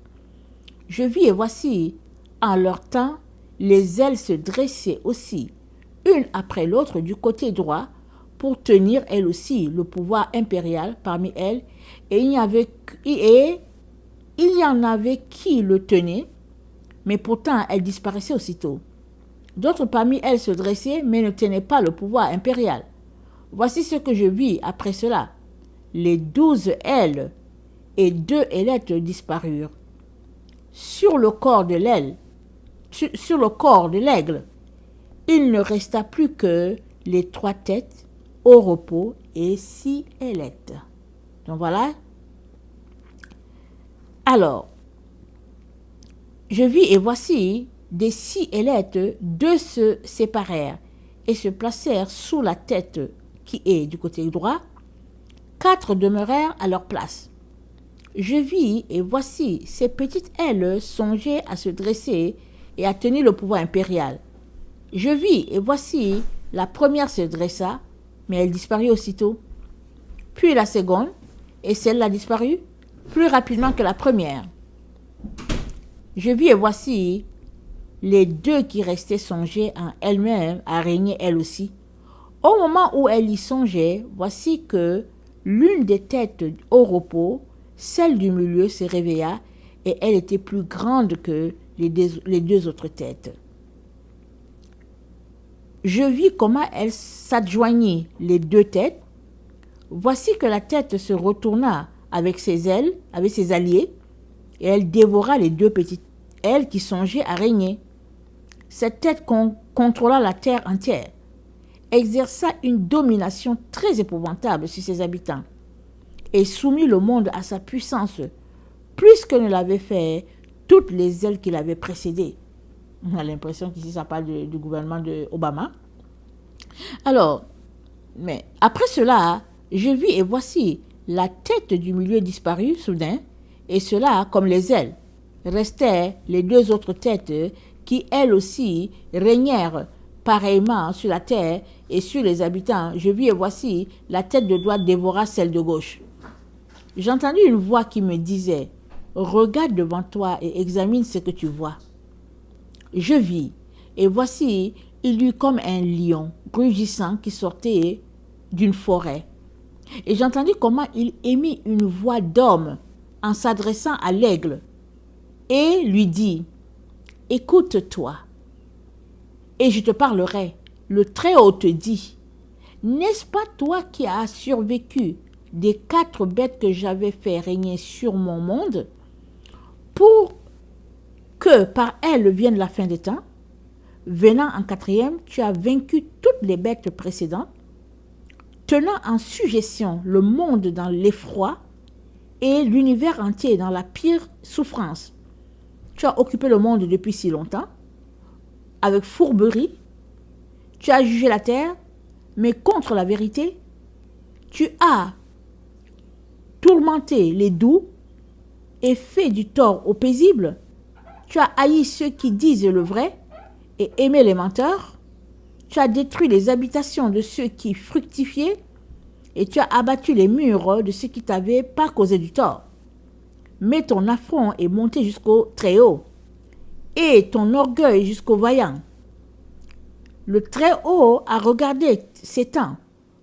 Je vis et voici, en leur temps, les ailes se dressaient aussi, une après l'autre du côté droit, pour tenir elles aussi le pouvoir impérial parmi elles, et il y en avait qui le tenaient, mais pourtant elles disparaissaient aussitôt. D'autres parmi elles se dressaient, mais ne tenaient pas le pouvoir impérial. Voici ce que je vis après cela. Les 12 ailes et 2 ailettes disparurent. Sur le corps de l'aigle, il ne resta plus que les 3 têtes au repos et 6 ailettes. Donc voilà. Alors, je vis et voici des 6 ailettes, 2 se séparèrent et se placèrent sous la tête qui est du côté droit. 4 demeurèrent à leur place. Je vis et voici ces petites ailes songeaient à se dresser et à tenir le pouvoir impérial. Je vis et voici la première se dressa, mais elle disparut aussitôt. Puis la seconde, et celle-là disparut plus rapidement que la première. Je vis et voici les 2 qui restaient songeaient en elles-mêmes à régner elles aussi. Au moment où elles y songeaient, voici que l'une des têtes au repos, celle du milieu, se réveilla et elle était plus grande que les 2 autres têtes. Je vis comment elle s'adjoignit les 2 têtes. Voici que la tête se retourna avec ses ailes, avec ses alliés, et elle dévora les 2 petites ailes qui songeaient à régner. Cette tête contrôla la terre entière, exerça une domination très épouvantable sur ses habitants, et soumit le monde à sa puissance, plus que ne l'avaient fait toutes les ailes qui l'avaient précédé. On a l'impression qu'ici ça parle du gouvernement d'Obama. Alors, mais après cela, je vis et voici la tête du milieu disparut soudain, et cela comme les ailes. Restaient les 2 autres têtes qui elles aussi régnèrent pareillement sur la terre et sur les habitants. Je vis et voici la tête de droite dévora celle de gauche. J'entendis une voix qui me disait, « Regarde devant toi et examine ce que tu vois. » Je vis, et voici, il y eut comme un lion rugissant qui sortait d'une forêt. Et j'entendis comment il émit une voix d'homme en s'adressant à l'aigle et lui dit, « Écoute-toi, et je te parlerai. Le Très-Haut te dit, n'est-ce pas toi qui as survécu des 4 bêtes que j'avais fait régner sur mon monde, pour que par elles vienne la fin des temps? Venant en 4e, tu as vaincu toutes les bêtes précédentes, tenant en sujétion le monde dans l'effroi et l'univers entier dans la pire souffrance. Tu as occupé le monde depuis si longtemps, avec fourberie, Tu as jugé la terre, mais contre la vérité. Tu as tourmenté les doux et fait du tort aux paisibles. Tu as haï ceux qui disent le vrai et aimé les menteurs. Tu as détruit les habitations de ceux qui fructifiaient et tu as abattu les murs de ceux qui t'avaient pas causé du tort. Mais ton affront est monté jusqu'au Très-Haut et ton orgueil jusqu'au Vaillant. Le Très-Haut a regardé ces temps.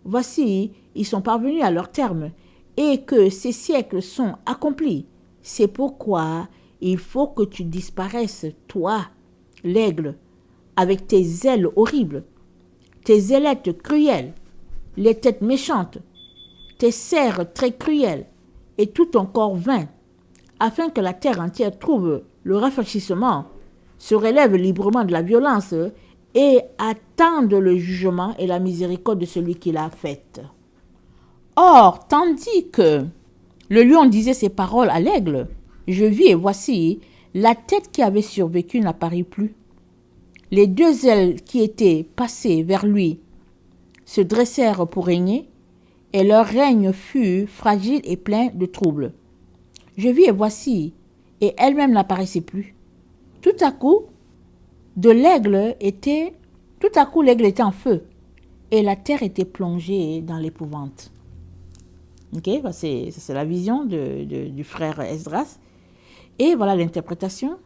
Voici, ils sont parvenus à leur terme et que ces siècles sont accomplis. C'est pourquoi il faut que tu disparaisses, toi, l'aigle, avec tes ailes horribles, tes ailettes cruelles, les têtes méchantes, tes serres très cruelles et tout ton corps vain, afin que la terre entière trouve le rafraîchissement, se relève librement de la violence et attende le jugement et la miséricorde de celui qui l'a faite. Or, tandis que le lion disait ces paroles à l'aigle, je vis et voici, la tête qui avait survécu n'apparut plus. Les deux ailes qui étaient passées vers lui se dressèrent pour régner, et leur règne fut fragile et plein de troubles. Je vis et voici, et elle-même n'apparaissait plus. Tout à coup, l'aigle était en feu, et la terre était plongée dans l'épouvante. Ok, c'est la vision du frère Esdras. Et voilà l'interprétation.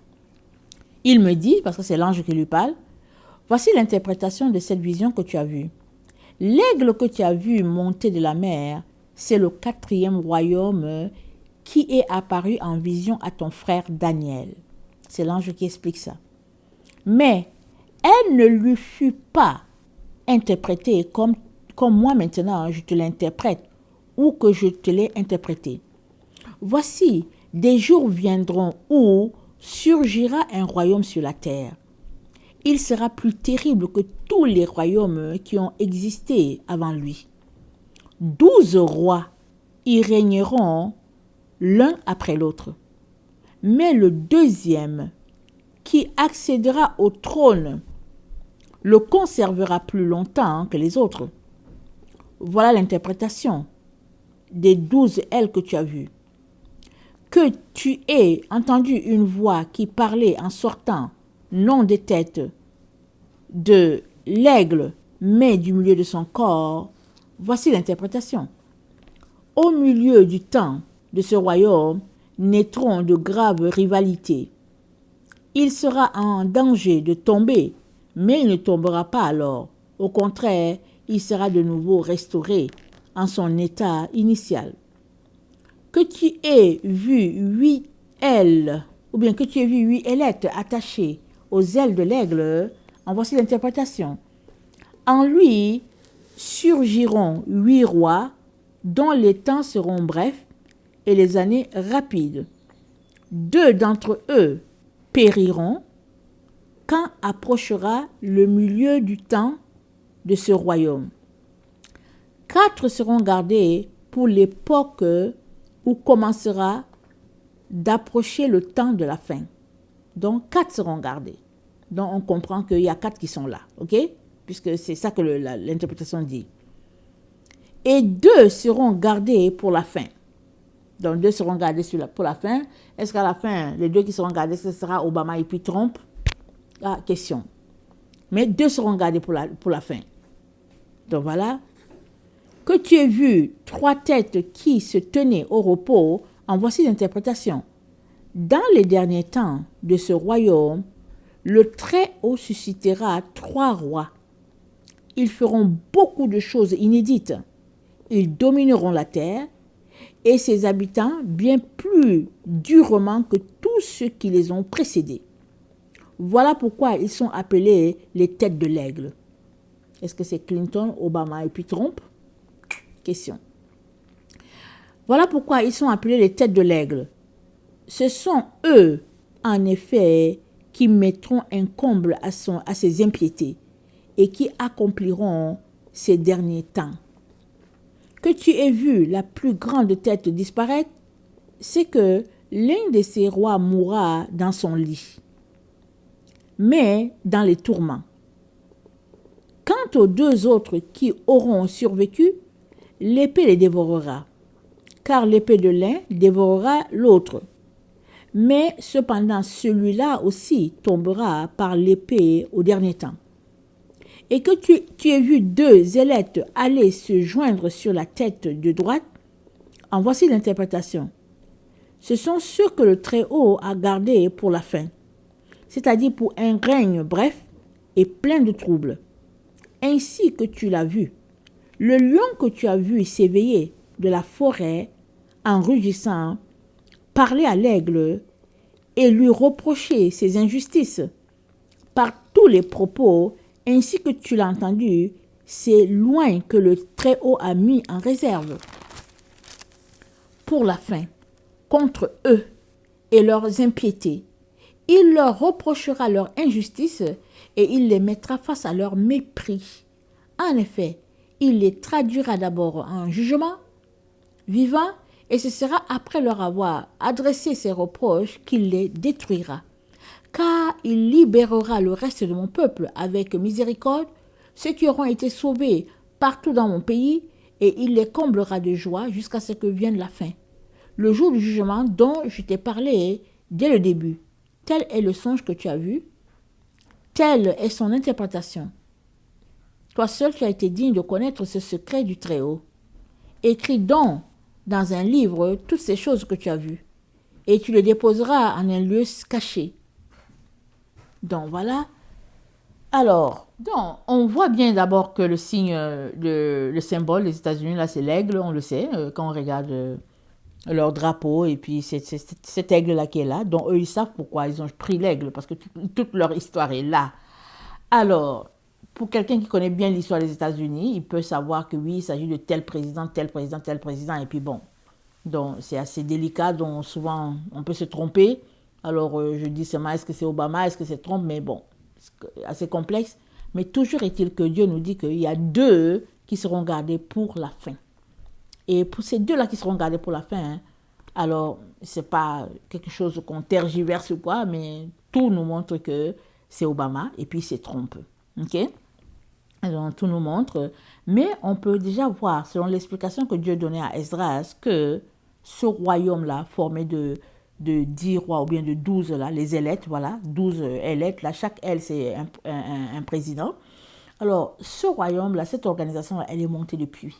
Il me dit, parce que c'est l'ange qui lui parle, voici l'interprétation de cette vision que tu as vue. L'aigle que tu as vu monter de la mer, c'est le 4e royaume qui est apparu en vision à ton frère Daniel. C'est l'ange qui explique ça. Mais elle ne lui fut pas interprétée comme moi maintenant je te l'interprète ou que je te l'ai interprété. Voici, des jours viendront où surgira un royaume sur la terre. Il sera plus terrible que tous les royaumes qui ont existé avant lui. 12 rois y régneront l'un après l'autre. Mais le deuxième, qui accédera au trône, le conservera plus longtemps que les autres. Voilà l'interprétation des 12 ailes que tu as vues. Que tu aies entendu une voix qui parlait en sortant, non des têtes de l'aigle, mais du milieu de son corps. Voici l'interprétation. Au milieu du temps de ce royaume naîtront de graves rivalités. Il sera en danger de tomber, mais il ne tombera pas alors. Au contraire, il sera de nouveau restauré en son état initial. Que tu aies vu 8 ailes, ou bien que tu aies vu 8 ailettes attachées aux ailes de l'aigle, en voici l'interprétation. En lui surgiront 8 rois, dont les temps seront brefs et les années rapides. 2 d'entre eux périront quand approchera le milieu du temps de ce royaume. 4 seront gardés pour l'époque où commencera d'approcher le temps de la fin. Donc 4 seront gardés. Donc on comprend qu'il y a 4 qui sont là, ok? Puisque c'est ça que l'interprétation dit. Et 2 seront gardés pour la fin. Donc 2 seront gardés pour la fin. Est-ce qu'à la fin, les 2 qui seront gardés, ce sera Obama et puis Trump? Ah, question. Mais 2 seront gardés pour la fin. Donc voilà. Que tu aies vu 3 têtes qui se tenaient au repos, en voici l'interprétation. Dans les derniers temps de ce royaume, le Très-Haut suscitera 3 rois. Ils feront beaucoup de choses inédites. Ils domineront la terre et ses habitants bien plus durement que tous ceux qui les ont précédés. Voilà pourquoi ils sont appelés les têtes de l'aigle. Est-ce que c'est Clinton, Obama et puis Trump? Question. Voilà pourquoi ils sont appelés les têtes de l'aigle. Ce sont eux, en effet, qui mettront un comble à ses impiétés et qui accompliront ces derniers temps. Que tu aies vu la plus grande tête disparaître, c'est que l'un de ces rois mourra dans son lit, mais dans les tourments. Quant aux deux autres qui auront survécu, l'épée les dévorera, car l'épée de l'un dévorera l'autre. Mais cependant, celui-là aussi tombera par l'épée au dernier temps. Et que tu aies vu deux zéletes aller se joindre sur la tête de droite, en voici l'interprétation. Ce sont ceux que le Très-Haut a gardés pour la fin, c'est-à-dire pour un règne bref et plein de troubles. Ainsi que tu l'as vu, le lion que tu as vu s'éveiller de la forêt en rugissant, parler à l'aigle et lui reprocher ses injustices. Par tous les propos, ainsi que tu l'as entendu, c'est loin que le Très-Haut a mis en réserve pour la fin, contre eux et leurs impiétés. Il leur reprochera leur injustice et il les mettra face à leur mépris. En effet, il les traduira d'abord en jugement vivant et ce sera après leur avoir adressé ses reproches qu'il les détruira. Car il libérera le reste de mon peuple avec miséricorde, ceux qui auront été sauvés partout dans mon pays, et il les comblera de joie jusqu'à ce que vienne la fin. Le jour du jugement dont je t'ai parlé dès le début. Tel est le songe que tu as vu, telle est son interprétation. Toi seul, tu as été digne de connaître ce secret du Très-Haut. Écris donc dans un livre toutes ces choses que tu as vues, et tu les déposeras en un lieu caché. Donc voilà. Alors, donc, on voit bien d'abord que le signe, le symbole des États-Unis, là, c'est l'aigle, on le sait, quand on regarde leur drapeau, et puis c'est cet aigle-là qui est là. Donc, eux, ils savent pourquoi ils ont pris l'aigle, parce que toute leur histoire est là. Alors, pour quelqu'un qui connaît bien l'histoire des États-Unis, il peut savoir que oui, il s'agit de tel président, tel président, tel président, et puis bon. Donc, c'est assez délicat, donc souvent, on peut se tromper. Alors, je dis seulement, est-ce que c'est Obama, est-ce que c'est Trump, mais bon, c'est assez complexe. Mais toujours est-il que Dieu nous dit qu'il y a deux qui seront gardés pour la fin. Et pour ces deux-là qui seront gardés pour la fin, hein, alors, c'est pas quelque chose qu'on tergiverse ou quoi, mais tout nous montre que c'est Obama et puis c'est Trump. OK? Alors, tout nous montre. Mais on peut déjà voir, selon l'explication que Dieu donnait à Esdras, que ce royaume-là, formé de 10 rois ou bien de 12, là, les ailettes, voilà, 12 ailettes, là, chaque aile, c'est un président. Alors, ce royaume-là, cette organisation-là, elle est montée depuis.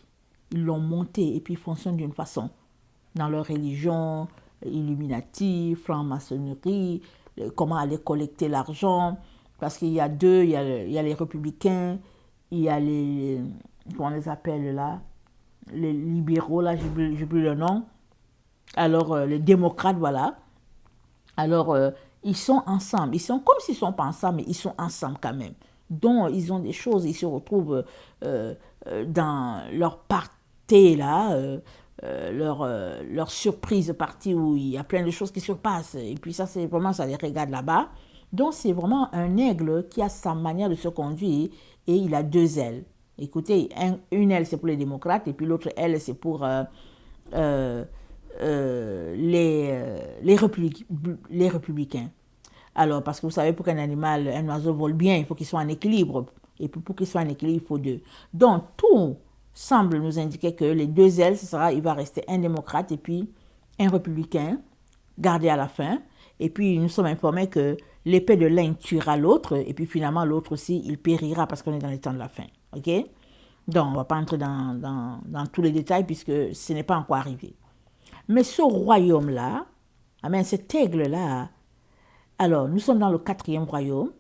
Ils l'ont montée et puis ils fonctionnent d'une façon. Dans leur religion, Illuminati, franc-maçonnerie, comment aller collecter l'argent. Parce qu'il y a deux, il y a les républicains, il y a les, comment on les appelle là, les libéraux, là, j'ai plus le nom. Alors, les démocrates, voilà. Alors, ils sont ensemble. Ils sont comme s'ils ne sont pas ensemble, mais ils sont ensemble quand même. Donc, ils ont des choses, ils se retrouvent dans leur party, là, leur surprise partie où il y a plein de choses qui se passent. Et puis ça, c'est vraiment, ça les regarde là-bas. Donc, c'est vraiment un aigle qui a sa manière de se conduire et il a deux ailes. Écoutez, une aile, c'est pour les démocrates et puis l'autre aile, c'est pour les républicains. Alors, parce que vous savez, pour qu'un animal, un oiseau vole bien, il faut qu'il soit en équilibre. Et puis, pour qu'il soit en équilibre, il faut deux. Donc, tout semble nous indiquer que les deux ailes, il va rester un démocrate et puis un républicain, gardé à la fin. Et puis, nous sommes informés que l'épée de l'un tuera l'autre. Et puis, finalement, l'autre aussi, il périra parce qu'on est dans les temps de la fin. OK? Donc, on ne va pas entrer dans tous les détails puisque ce n'est pas encore arrivé. Mais ce royaume-là, amen, cet aigle-là, alors, nous sommes dans le 4e royaume,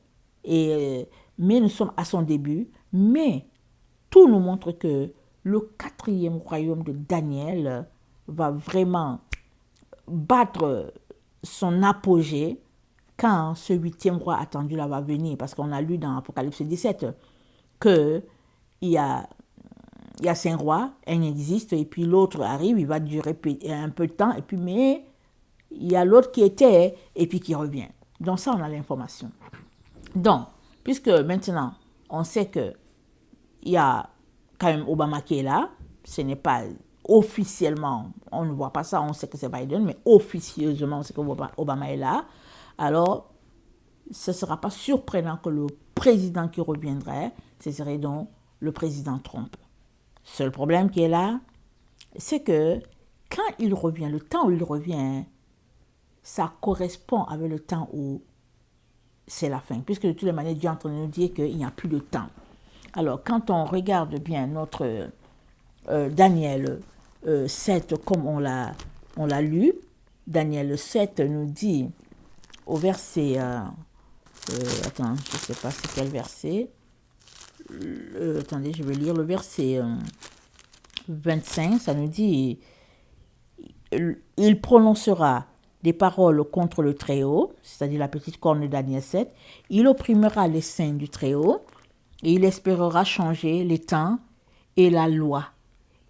mais nous sommes à son début, mais tout nous montre que le 4e royaume de Daniel va vraiment battre son apogée quand ce 8e roi attendu là va venir, parce qu'on a lu dans Apocalypse 17 qu'il y a 5 rois, un existe, et puis l'autre arrive, il va durer un peu de temps, et puis mais il y a l'autre qui était, et puis qui revient. Donc ça, on a l'information. Donc, puisque maintenant, on sait qu'il y a quand même Obama qui est là, ce n'est pas officiellement, on ne voit pas ça, on sait que c'est Biden, mais officieusement, on sait que Obama est là. Alors, ce ne sera pas surprenant que le président qui reviendrait, ce serait donc le président Trump. Seul problème qui est là, c'est que quand il revient, le temps où il revient, ça correspond avec le temps où c'est la fin. Puisque de toutes les manières, Dieu est en train de nous dire qu'il n'y a plus de temps. Alors, quand on regarde bien notre Daniel 7, comme on l'a lu, Daniel 7 nous dit au verset... attends, je ne sais pas c'est quel verset. Attendez, je vais lire le verset 25. Ça nous dit... Il prononcera des paroles contre le Très-Haut, c'est-à-dire la petite corne de Daniel 7. Il opprimera les saints du Très-Haut et il espérera changer les temps et la loi.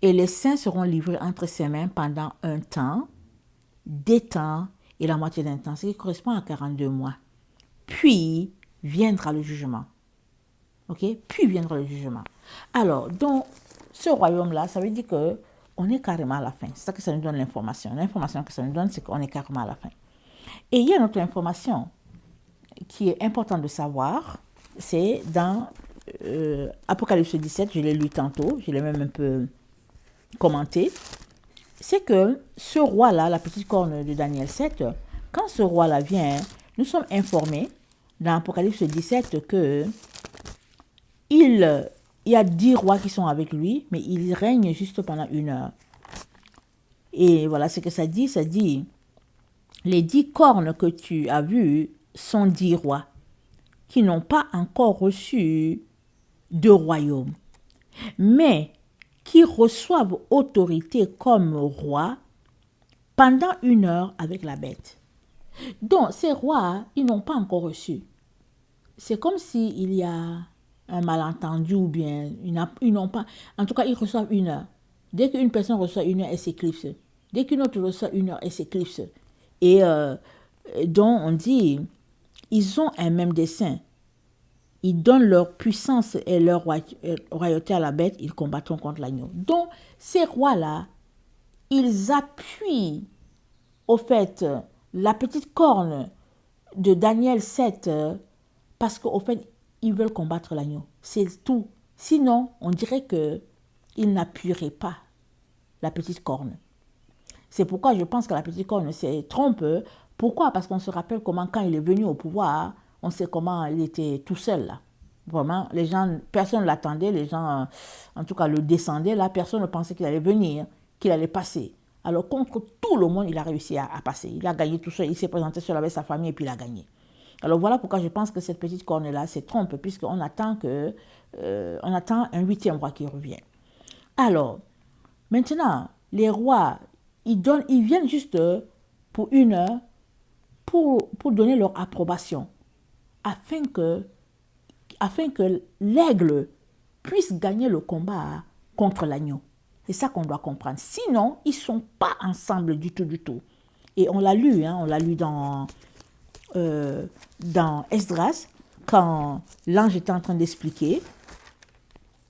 Et les saints seront livrés entre ses mains pendant un temps, des temps et la moitié d'un temps, ce qui correspond à 42 mois. Puis viendra le jugement. Ok? Puis viendra le jugement. Alors, dans ce royaume-là, ça veut dire que on est carrément à la fin. C'est ça que ça nous donne l'information. L'information que ça nous donne, c'est qu'on est carrément à la fin. Et il y a une autre information qui est importante de savoir, c'est dans Apocalypse 17, je l'ai lu tantôt, je l'ai même un peu commenté, c'est que ce roi-là, la petite corne de Daniel 7, quand ce roi-là vient, nous sommes informés dans Apocalypse 17 que il y a 10 rois qui sont avec lui, mais il règne juste pendant 1 heure. Et voilà ce que ça dit. Ça dit, les 10 cornes que tu as vues sont 10 rois qui n'ont pas encore reçu de royaume, mais qui reçoivent autorité comme roi pendant 1 heure avec la bête. Donc, ces rois, ils n'ont pas encore reçu. C'est comme s'il y a un malentendu ou bien ils n'ont pas. En tout cas, ils reçoivent 1 heure. Dès qu'une personne reçoit 1 heure, elle s'éclipse. Dès qu'une autre reçoit 1 heure, elle s'éclipse. Et donc, on dit, ils ont un même dessein. Ils donnent leur puissance et leur royauté à la bête, ils combattront contre l'agneau. Donc, ces rois-là, ils appuient, au fait, la petite corne de Daniel 7, parce qu'au fait, ils veulent combattre l'agneau. C'est tout. Sinon, on dirait qu'ils n'appuieraient pas la petite corne. C'est pourquoi je pense que la petite corne, c'est Trump. Pourquoi? Parce qu'on se rappelle comment, quand il est venu au pouvoir, on sait comment il était tout seul là. Vraiment, les gens, personne ne l'attendait, les gens, en tout cas, le descendaient là, personne ne pensait qu'il allait venir, qu'il allait passer. Alors, contre tout le monde, il a réussi à passer. Il a gagné tout seul, il s'est présenté seul avec sa famille et puis il a gagné. Alors, voilà pourquoi je pense que cette petite corne-là, c'est Trump, puisqu'on attend on attend un 8e roi qui revient. Alors, maintenant, les rois, ils viennent juste pour 1 heure pour donner leur approbation, afin que l'aigle puisse gagner le combat contre l'agneau. C'est ça qu'on doit comprendre. Sinon, ils ne sont pas ensemble du tout, du tout. Et on l'a lu, dans Esdras, quand l'ange était en train d'expliquer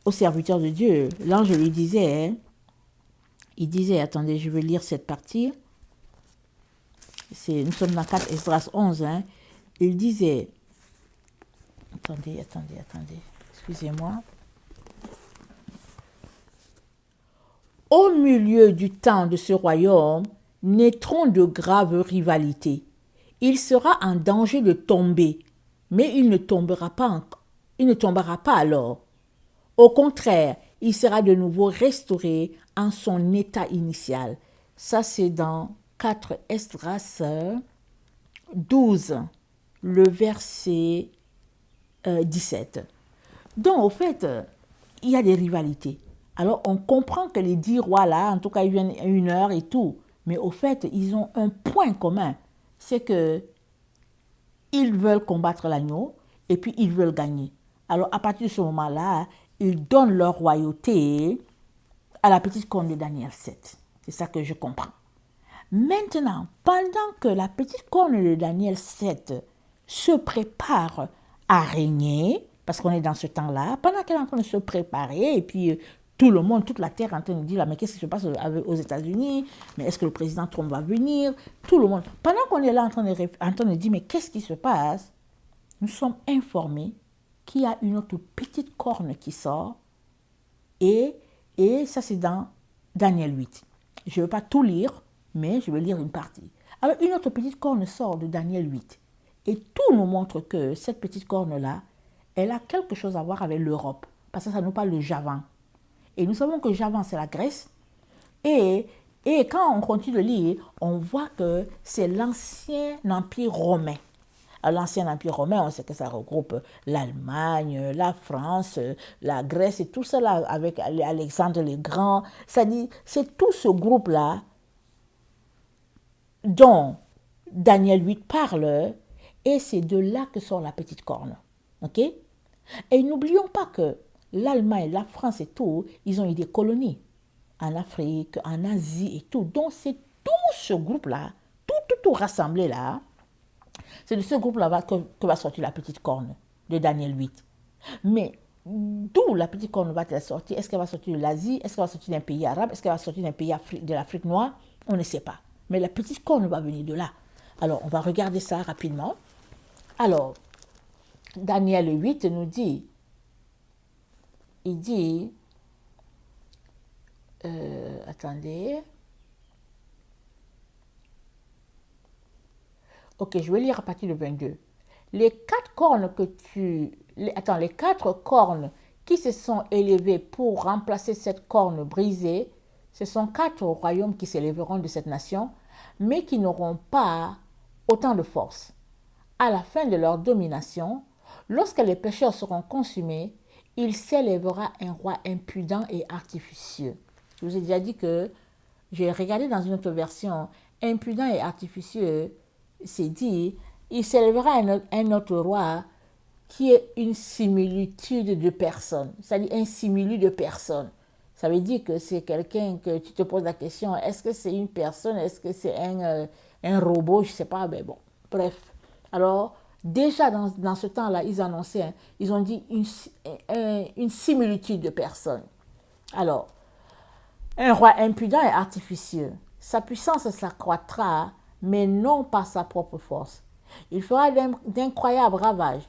au serviteur de Dieu. L'ange lui disait, attendez, je vais lire cette partie. Nous sommes dans 4 Esdras 11. Il disait, attendez, excusez-moi. Au milieu du temps de ce royaume, naîtront de graves rivalités. Il sera en danger de tomber, mais il ne tombera pas alors. Au contraire, il sera de nouveau restauré en son état initial. Ça, c'est dans 4 Esdras 12, le verset 17. Donc, au fait, il y a des rivalités. Alors, on comprend que les 10 rois là, en tout cas, ils viennent à 1 heure et tout. Mais au fait, ils ont un point commun. C'est que ils veulent combattre l'agneau et puis ils veulent gagner. Alors, à partir de ce moment-là, ils donnent leur royauté à la petite corne de Daniel 7. C'est ça que je comprends. Maintenant, pendant que la petite corne de Daniel 7 se prépare à régner, parce qu'on est dans ce temps-là, pendant qu'elle est en train de se préparer, et puis tout le monde, toute la terre est en train de dire, là, mais qu'est-ce qui se passe aux États-Unis? Mais est-ce que le président Trump va venir? Tout le monde. Pendant qu'on est là en train de dire, mais qu'est-ce qui se passe? Nous sommes informés qu'il y a une autre petite corne qui sort. Et ça, c'est dans Daniel 8. Je ne vais pas tout lire, mais je vais lire une partie. Alors, une autre petite corne sort de Daniel 8. Et tout nous montre que cette petite corne-là, elle a quelque chose à voir avec l'Europe. Parce que ça nous parle de Javan. Et nous savons que Javan, c'est la Grèce. Et quand on continue de lire, on voit que c'est l'ancien empire romain. L'ancien empire romain, on sait que ça regroupe l'Allemagne, la France, la Grèce et tout cela avec Alexandre le Grand. C'est tout ce groupe-là dont Daniel 8 parle, et c'est de là que sort la petite corne. Ok? Et n'oublions pas que l'Allemagne, la France et tout, ils ont eu des colonies en Afrique, en Asie et tout. Donc c'est tout ce groupe-là, tout rassemblé là, c'est de ce groupe-là que va sortir la petite corne de Daniel 8. Mais d'où la petite corne va-t-elle sortir? Est-ce qu'elle va sortir de l'Asie? Est-ce qu'elle va sortir d'un pays arabe? Est-ce qu'elle va sortir d'un pays de l'Afrique noire? On ne sait pas. Mais la petite corne va venir de là. Alors, on va regarder ça rapidement. Alors, Daniel 8 nous dit, il dit, attendez. Ok, je vais lire à partir de 22. Les quatre cornes les quatre cornes qui se sont élevées pour remplacer cette corne brisée, ce sont quatre royaumes qui s'élèveront de cette nation, mais qui n'auront pas autant de force. À la fin de leur domination, lorsque les pécheurs seront consumés, il s'élèvera un roi impudent et artificieux. Je vous ai déjà dit que j'ai regardé dans une autre version, impudent et artificieux, c'est dit, il s'élèvera un autre roi qui est une similitude de personne, c'est-à-dire un simili de personne. Ça veut dire que c'est quelqu'un que tu te poses la question, est-ce que c'est une personne, est-ce que c'est un robot, je ne sais pas, mais bon, bref. Alors, déjà dans ce temps-là, ils annonçaient, ils ont dit une similitude de personne. Alors, un roi impudent et artificieux, sa puissance s'accroîtra, mais non par sa propre force. Il fera d'incroyables ravages.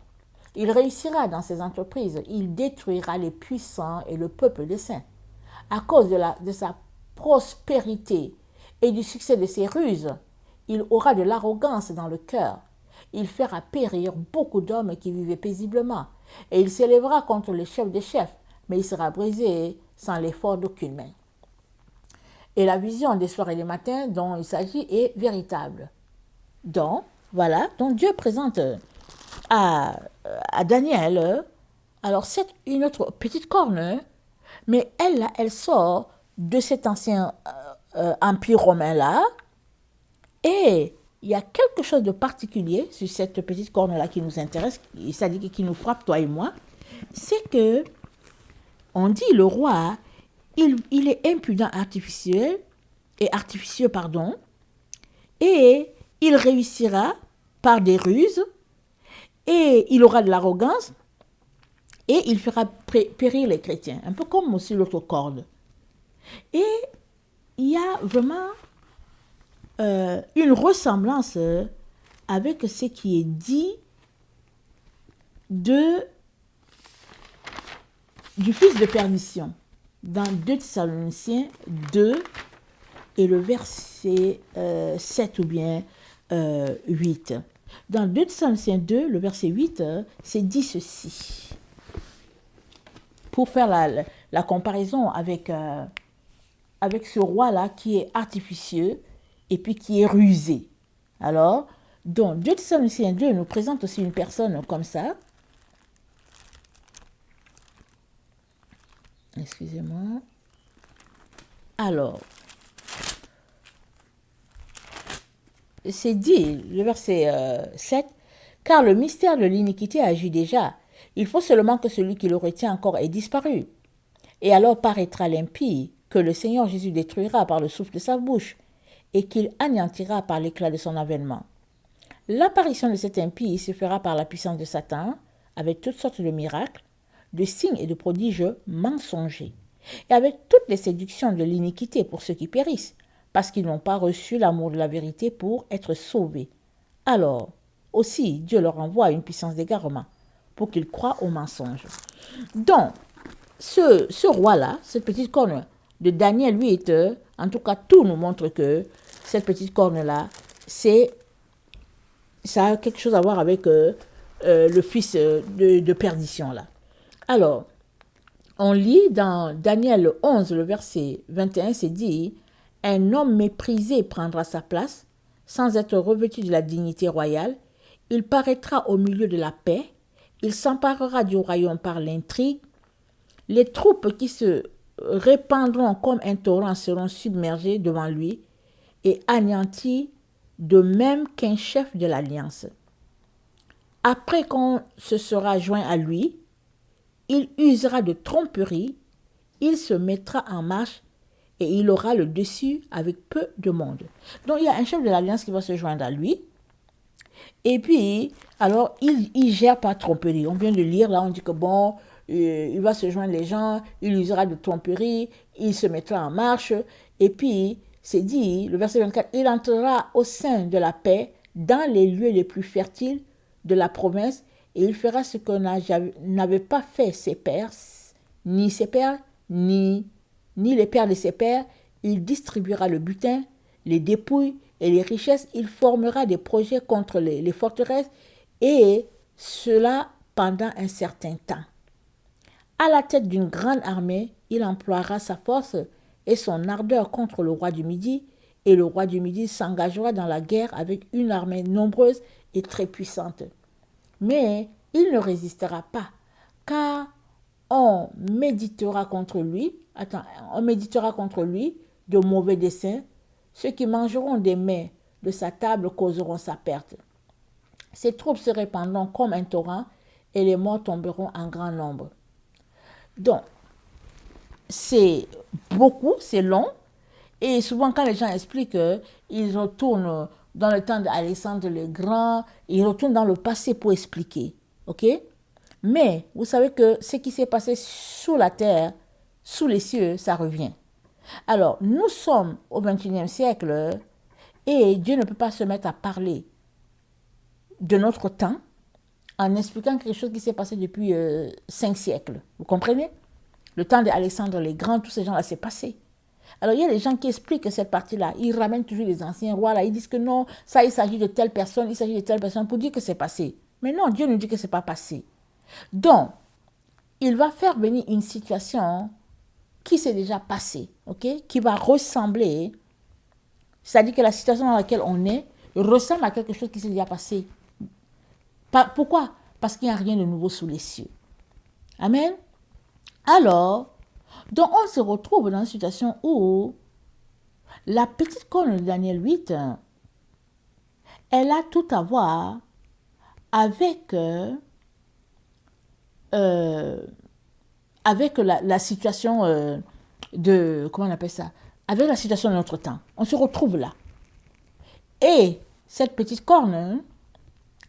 Il réussira dans ses entreprises. Il détruira les puissants et le peuple des saints. À cause de sa prospérité et du succès de ses ruses, il aura de l'arrogance dans le cœur. Il fera périr beaucoup d'hommes qui vivaient paisiblement. Et il s'élèvera contre les chefs des chefs, mais il sera brisé sans l'effort d'aucune main. Et la vision des soirs et des matins dont il s'agit est véritable. Donc, voilà, donc Dieu présente à Daniel, alors c'est une autre petite corne, mais elle sort de cet ancien empire romain-là, et il y a quelque chose de particulier sur cette petite corne-là qui nous intéresse, c'est-à-dire qui nous frappe, toi et moi, c'est que, on dit le roi, il est impudent artificieux, et il réussira par des ruses, et il aura de l'arrogance, et il fera périr les chrétiens, un peu comme aussi l'autre corne. Et il y a vraiment une ressemblance avec ce qui est dit du fils de perdition dans 2 Thessaloniciens 2 et le verset 7 ou bien 8. Dans 2 Thessaloniciens 2, le verset 8, c'est dit ceci. Pour faire la comparaison avec ce roi-là qui est artificieux et puis qui est rusé. Alors, donc 2 Thessaloniciens 2 nous présente aussi une personne comme ça. Excusez-moi. Alors, c'est dit, le verset 7, « Car le mystère de l'iniquité agit déjà. Il faut seulement que celui qui le retient encore ait disparu. Et alors paraîtra l'impie, que le Seigneur Jésus détruira par le souffle de sa bouche, et qu'il anéantira par l'éclat de son avènement. L'apparition de cet impie se fera par la puissance de Satan, avec toutes sortes de miracles, de signes et de prodiges mensongers, et avec toutes les séductions de l'iniquité pour ceux qui périssent, parce qu'ils n'ont pas reçu l'amour de la vérité pour être sauvés. Alors, aussi, Dieu leur envoie une puissance d'égarement, pour qu'il croie au mensonge. Donc, ce roi-là, cette petite corne de Daniel 8, en tout cas, tout nous montre que cette petite corne-là, ça a quelque chose à voir avec le fils de perdition, là. Alors, on lit dans Daniel 11, le verset 21, c'est dit « Un homme méprisé prendra sa place, sans être revêtu de la dignité royale. Il paraîtra au milieu de la paix. Il s'emparera du royaume par l'intrigue. Les troupes qui se répandront comme un torrent seront submergées devant lui et anéanties de même qu'un chef de l'alliance. Après qu'on se sera joint à lui, il usera de tromperie, il se mettra en marche et il aura le dessus avec peu de monde. » Donc il y a un chef de l'alliance qui va se joindre à lui. Et puis, alors, il gère par tromperie. On vient de lire, là, on dit que bon, il va se joindre les gens, il usera de tromperie, il se mettra en marche. Et puis, c'est dit, le verset 24, il entrera au sein de la paix dans les lieux les plus fertiles de la province et il fera ce que n'avaient pas fait ses pères, ni ses pères, ni les pères de ses pères. Il distribuera le butin, les dépouilles et les richesses. Il formera des projets contre les forteresses et cela pendant un certain temps. À la tête d'une grande armée, il emploiera sa force et son ardeur contre le roi du Midi, et le roi du Midi s'engagera dans la guerre avec une armée nombreuse et très puissante. Mais il ne résistera pas, car on méditera contre lui de mauvais desseins. Ceux qui mangeront des mets de sa table causeront sa perte. Ses troupes se répandront comme un torrent et les morts tomberont en grand nombre. Donc, c'est beaucoup, c'est long. Et souvent, quand les gens expliquent qu'ils retournent dans le temps d'Alexandre le Grand, ils retournent dans le passé pour expliquer. OK? Mais vous savez que ce qui s'est passé sous la terre, sous les cieux, ça revient. Alors, nous sommes au XXIe siècle et Dieu ne peut pas se mettre à parler de notre temps en expliquant quelque chose qui s'est passé depuis 5 siècles. Vous comprenez? Le temps d'Alexandre le Grand, tous ces gens-là, c'est passé. Alors, il y a des gens qui expliquent cette partie-là. Ils ramènent toujours les anciens rois, là. Ils disent que non, ça, il s'agit de telle personne, il s'agit de telle personne pour dire que c'est passé. Mais non, Dieu nous dit que ce n'est pas passé. Donc, il va faire venir une situation qui s'est déjà passée, ok, qui va ressembler, c'est-à-dire que la situation dans laquelle on est ressemble à quelque chose qui s'est déjà passé. Pourquoi? Parce qu'il n'y a rien de nouveau sous les cieux. Amen. Alors, donc on se retrouve dans une situation où la petite corne de Daniel 8, elle a tout à voir avec la situation comment on appelle ça, avec la situation de notre temps. On se retrouve là. Et cette petite corne,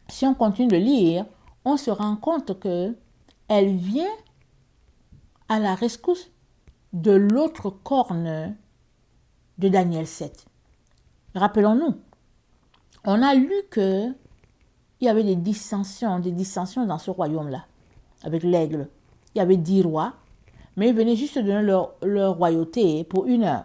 si on continue de lire, on se rend compte que elle vient à la rescousse de l'autre corne de Daniel 7. Rappelons-nous, on a lu qu'il y avait des dissensions dans ce royaume-là, avec l'aigle. Il y avait 10 rois, mais ils venaient juste donner leur royauté pour 1 heure.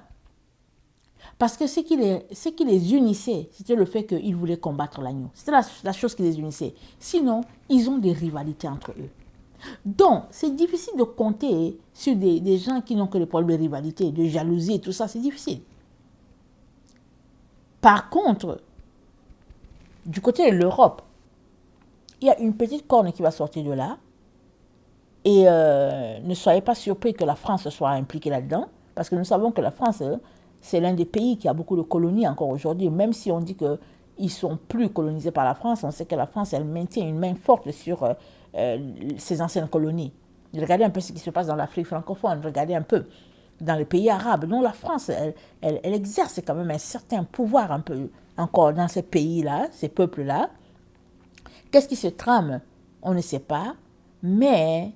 Parce que ce qui les unissait, c'était le fait qu'ils voulaient combattre l'agneau. C'était la chose qui les unissait. Sinon, ils ont des rivalités entre eux. Donc, c'est difficile de compter sur des gens qui n'ont que des problèmes de rivalité, de jalousie et tout ça, c'est difficile. Par contre, du côté de l'Europe, il y a une petite corne qui va sortir de là. Et ne soyez pas surpris que la France soit impliquée là-dedans, parce que nous savons que la France, c'est l'un des pays qui a beaucoup de colonies encore aujourd'hui. Même si on dit qu'ils ne sont plus colonisés par la France, on sait que la France, elle maintient une main forte sur ses anciennes colonies. Regardez un peu ce qui se passe dans l'Afrique francophone, regardez un peu dans les pays arabes. Donc la France, elle exerce quand même un certain pouvoir un peu encore dans ces pays-là, ces peuples-là. Qu'est-ce qui se trame? On ne sait pas, mais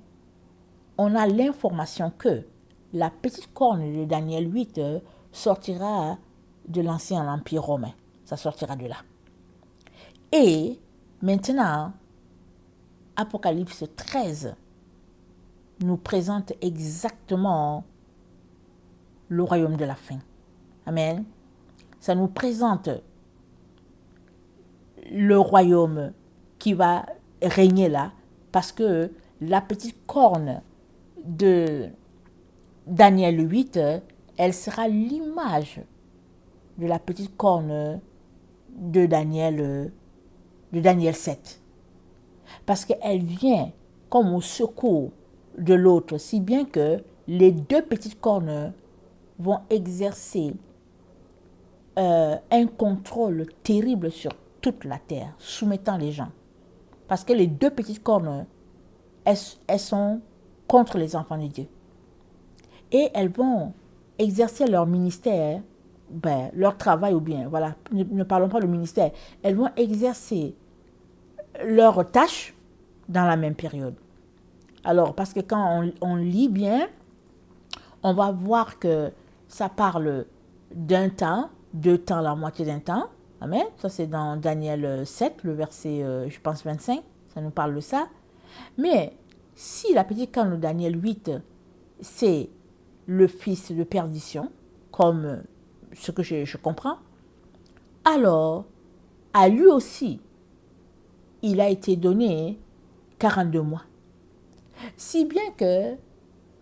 on a l'information que la petite corne de Daniel 8 sortira de l'ancien empire romain. Ça sortira de là. Et maintenant, Apocalypse 13 nous présente exactement le royaume de la fin. Amen. Ça nous présente le royaume qui va régner là, parce que la petite corne de Daniel 8, elle sera l'image de la petite corne de Daniel 7. Parce qu'elle vient comme au secours de l'autre, si bien que les deux petites cornes vont exercer un contrôle terrible sur toute la terre, soumettant les gens. Parce que les deux petites cornes, elles sont contre les enfants de Dieu. Et elles vont exercer leur ministère, leur travail ou bien, voilà, ne parlons pas de ministère, elles vont exercer leurs tâches dans la même période. Alors, parce que quand on lit bien, on va voir que ça parle d'un temps, 2 temps, la moitié d'un temps. Amen. Ça, c'est dans Daniel 7, le verset, je pense, 25. Ça nous parle de ça. Mais si la petite corne de Daniel 8, c'est le fils de perdition, comme ce que je comprends, alors, à lui aussi, il a été donné 42 mois. Si bien que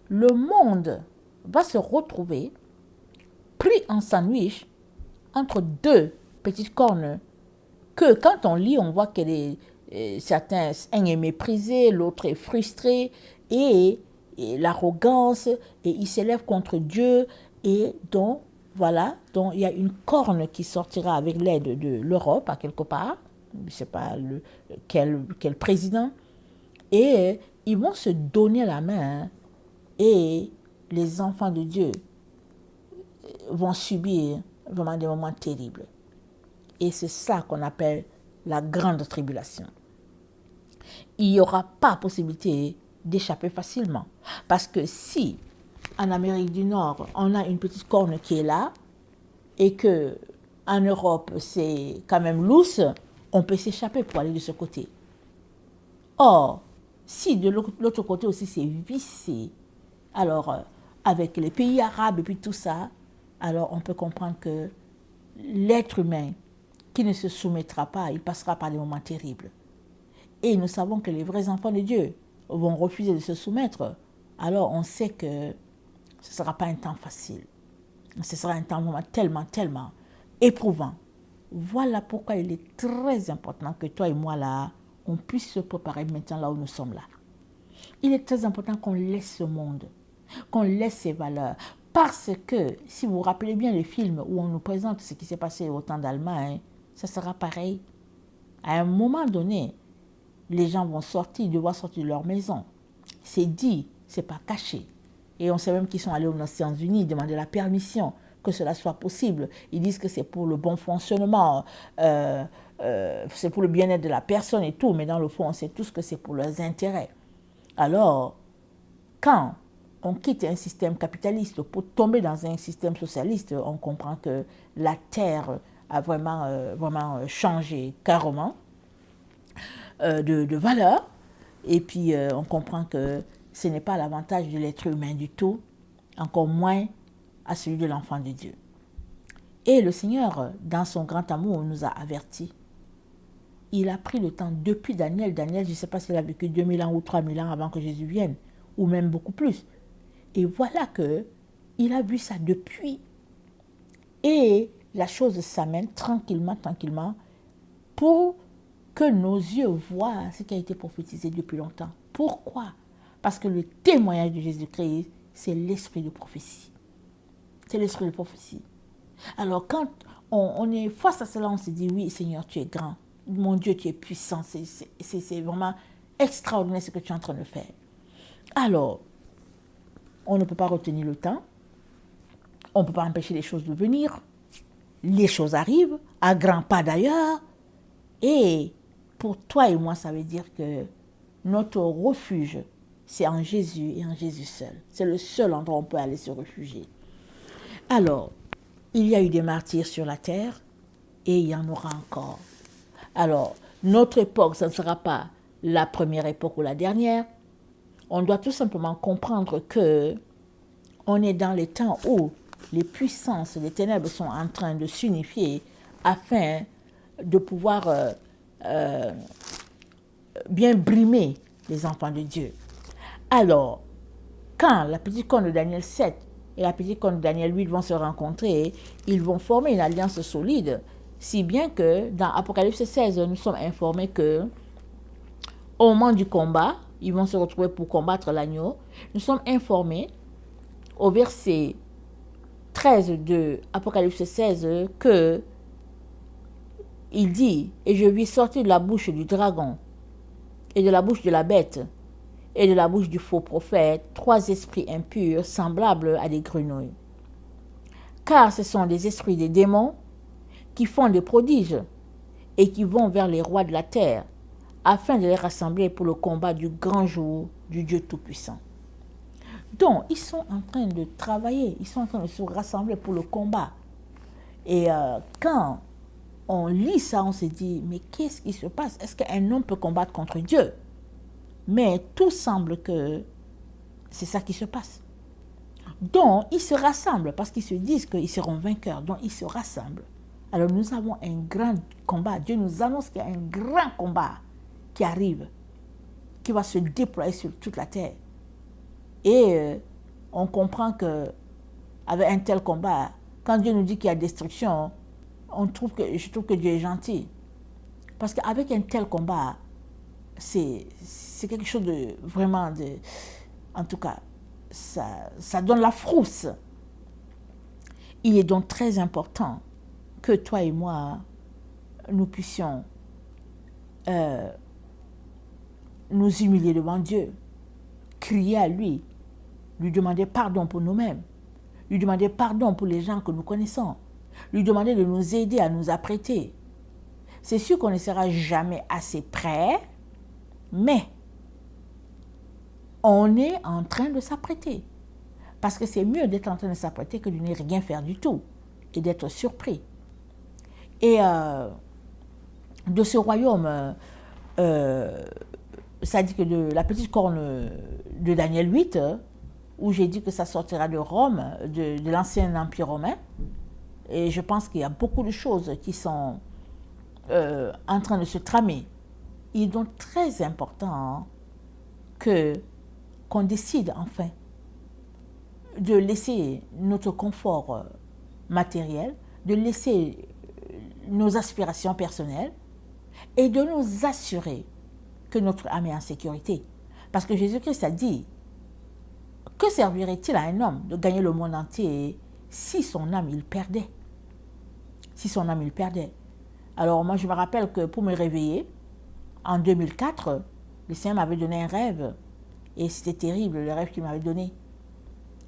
le monde va se retrouver pris en sandwich entre deux petites cornes que quand on lit, on voit que certains, un est méprisé, l'autre est frustré, et l'arrogance, et il s'élève contre Dieu, et donc, voilà, donc il y a une corne qui sortira avec l'aide de l'Europe, à quelque part, je ne sais pas quel président, et ils vont se donner la main, et les enfants de Dieu vont subir vraiment des moments terribles. Et c'est ça qu'on appelle la grande tribulation. Il n'y aura pas possibilité d'échapper facilement. Parce que si, en Amérique du Nord, on a une petite corne qui est là, et que en Europe, c'est quand même loose, on peut s'échapper pour aller de ce côté. Or, si de l'autre côté aussi c'est vissé, alors avec les pays arabes et puis tout ça, alors on peut comprendre que l'être humain qui ne se soumettra pas, il passera par des moments terribles. Et nous savons que les vrais enfants de Dieu vont refuser de se soumettre. Alors on sait que ce ne sera pas un temps facile. Ce sera un temps vraiment tellement éprouvant. Voilà pourquoi il est très important que toi et moi là, on puisse se préparer maintenant là où nous sommes là. Il est très important qu'on laisse ce monde, qu'on laisse ses valeurs. Parce que, si vous vous rappelez bien les films où on nous présente ce qui s'est passé au temps d'Allemagne, ça sera pareil. À un moment donné, les gens vont devoir sortir de leur maison. C'est dit, c'est pas caché. Et on sait même qu'ils sont allés aux Nations Unies demander la permission que cela soit possible. Ils disent que c'est pour le bon fonctionnement, c'est pour le bien-être de la personne et tout, mais dans le fond, on sait tous que c'est pour leurs intérêts. Alors, quand on quitte un système capitaliste pour tomber dans un système socialiste, on comprend que la terre a vraiment changé carrément de valeur. Et puis, on comprend que ce n'est pas à l'avantage de l'être humain du tout, encore moins à celui de l'enfant de Dieu. Et le Seigneur, dans son grand amour, nous a avertis. Il a pris le temps depuis Daniel. Daniel, je ne sais pas s'il a vécu 2000 ans ou 3000 ans avant que Jésus vienne, ou même beaucoup plus. Et voilà qu'il a vu ça depuis. Et la chose s'amène tranquillement, pour que nos yeux voient ce qui a été prophétisé depuis longtemps. Pourquoi? Parce que le témoignage de Jésus-Christ, c'est l'esprit de prophétie. C'est l'esprit de prophétie. Alors quand on est face à cela, on se dit, oui Seigneur, tu es grand. Mon Dieu, tu es puissant. C'est vraiment extraordinaire ce que tu es en train de faire. Alors, on ne peut pas retenir le temps. On ne peut pas empêcher les choses de venir. Les choses arrivent, à grands pas d'ailleurs. Et pour toi et moi, ça veut dire que notre refuge, c'est en Jésus et en Jésus seul. C'est le seul endroit où on peut aller se réfugier. Alors, il y a eu des martyrs sur la terre et il y en aura encore. Alors, notre époque, ça ne sera pas la première époque ou la dernière. On doit tout simplement comprendre que on est dans les temps où les puissances des ténèbres sont en train de s'unifier afin de pouvoir bien brimer les enfants de Dieu. Alors, quand la petite corne de Daniel 7 et la petite corne de Daniel 8 vont se rencontrer, ils vont former une alliance solide, si bien que dans Apocalypse 16, nous sommes informés que au moment du combat, ils vont se retrouver pour combattre l'agneau. Nous sommes informés au verset 13 de Apocalypse 16 que il dit « Et je vis sortir de la bouche du dragon et de la bouche de la bête et de la bouche du faux prophète 3 esprits impurs semblables à des grenouilles. Car ce sont des esprits des démons qui font des prodiges et qui vont vers les rois de la terre afin de les rassembler pour le combat du grand jour du Dieu Tout-Puissant. » Donc, ils sont en train de travailler, ils sont en train de se rassembler pour le combat. Et quand on lit ça, on se dit, mais qu'est-ce qui se passe? Est-ce qu'un homme peut combattre contre Dieu? Mais tout semble que c'est ça qui se passe. Donc, ils se rassemblent parce qu'ils se disent qu'ils seront vainqueurs. Donc, ils se rassemblent. Alors, nous avons un grand combat. Dieu nous annonce qu'il y a un grand combat qui arrive, qui va se déployer sur toute la terre. Et on comprend qu'avec un tel combat, quand Dieu nous dit qu'il y a destruction, je trouve que Dieu est gentil. Parce qu'avec un tel combat, c'est quelque chose de vraiment, en tout cas, ça donne la frousse. Il est donc très important que toi et moi, nous puissions nous humilier devant Dieu, crier à lui demander pardon pour nous-mêmes, lui demander pardon pour les gens que nous connaissons, lui demander de nous aider à nous apprêter. C'est sûr qu'on ne sera jamais assez prêt, mais on est en train de s'apprêter. Parce que c'est mieux d'être en train de s'apprêter que de ne rien faire du tout et d'être surpris. Et de ce royaume, ça dit que de la petite corne de Daniel 8, où j'ai dit que ça sortira de Rome, de l'ancien empire romain. Et je pense qu'il y a beaucoup de choses qui sont en train de se tramer. Il est donc très important qu'on décide enfin de laisser notre confort matériel, de laisser nos aspirations personnelles et de nous assurer que notre âme est en sécurité. Parce que Jésus-Christ a dit, que servirait-il à un homme de gagner le monde entier si son âme il perdait? Si son âme il perdait. Alors moi je me rappelle que pour me réveiller, en 2004, le Seigneur m'avait donné un rêve. Et c'était terrible le rêve qu'il m'avait donné.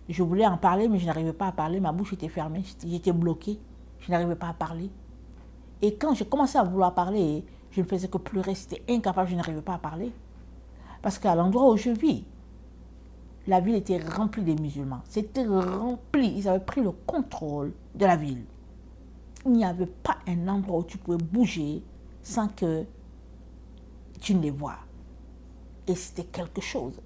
Je voulais en parler, mais je n'arrivais pas à parler. Ma bouche était fermée, j'étais bloquée. Je n'arrivais pas à parler. Et quand j'ai commencé à vouloir parler, je ne faisais que pleurer. C'était incapable, je n'arrivais pas à parler. Parce qu'à l'endroit où je vis, la ville était remplie des musulmans. C'était rempli. Ils avaient pris le contrôle de la ville. Il n'y avait pas un endroit où tu pouvais bouger sans que tu ne les vois. Et c'était quelque chose.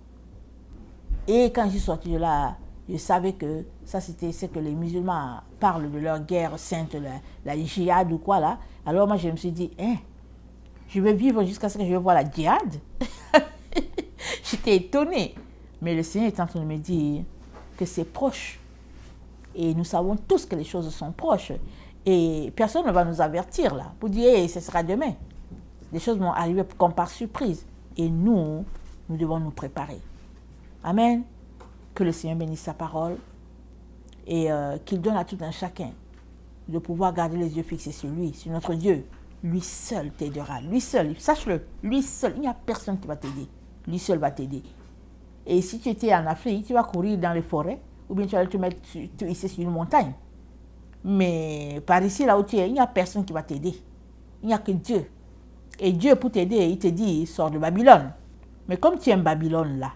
Et quand je suis sortie de là, je savais que ça c'était ce que les musulmans parlent de leur guerre sainte, la djihad ou quoi là. Alors moi je me suis dit, je vais vivre jusqu'à ce que je vois la djihad. J'étais étonnée. Mais le Seigneur est en train de me dire que c'est proche. Et nous savons tous que les choses sont proches. Et personne ne va nous avertir là, pour dire, ce sera demain. Les choses vont arriver comme par surprise. Et nous devons nous préparer. Amen. Que le Seigneur bénisse sa parole et qu'il donne à tout un chacun de pouvoir garder les yeux fixés sur lui, sur notre Dieu. Lui seul t'aidera. Lui seul, sache-le, lui seul. Il n'y a personne qui va t'aider. Lui seul va t'aider. Et si tu étais en Afrique, tu vas courir dans les forêts ou bien tu vas te mettre ici sur une montagne. Mais par ici, là où tu es, il n'y a personne qui va t'aider. Il n'y a que Dieu. Et Dieu, pour t'aider, il te dit, sors de Babylone. Mais comme tu aimes Babylone là,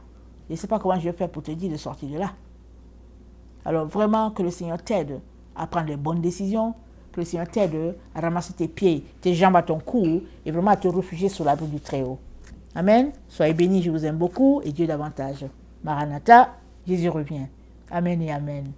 je ne sais pas comment je vais faire pour te dire de sortir de là. Alors vraiment que le Seigneur t'aide à prendre les bonnes décisions, que le Seigneur t'aide à ramasser tes pieds, tes jambes à ton cou et vraiment à te réfugier sous l'abri du Très-Haut. Amen. Soyez bénis, je vous aime beaucoup et Dieu davantage. Maranatha, Jésus revient. Amen et amen.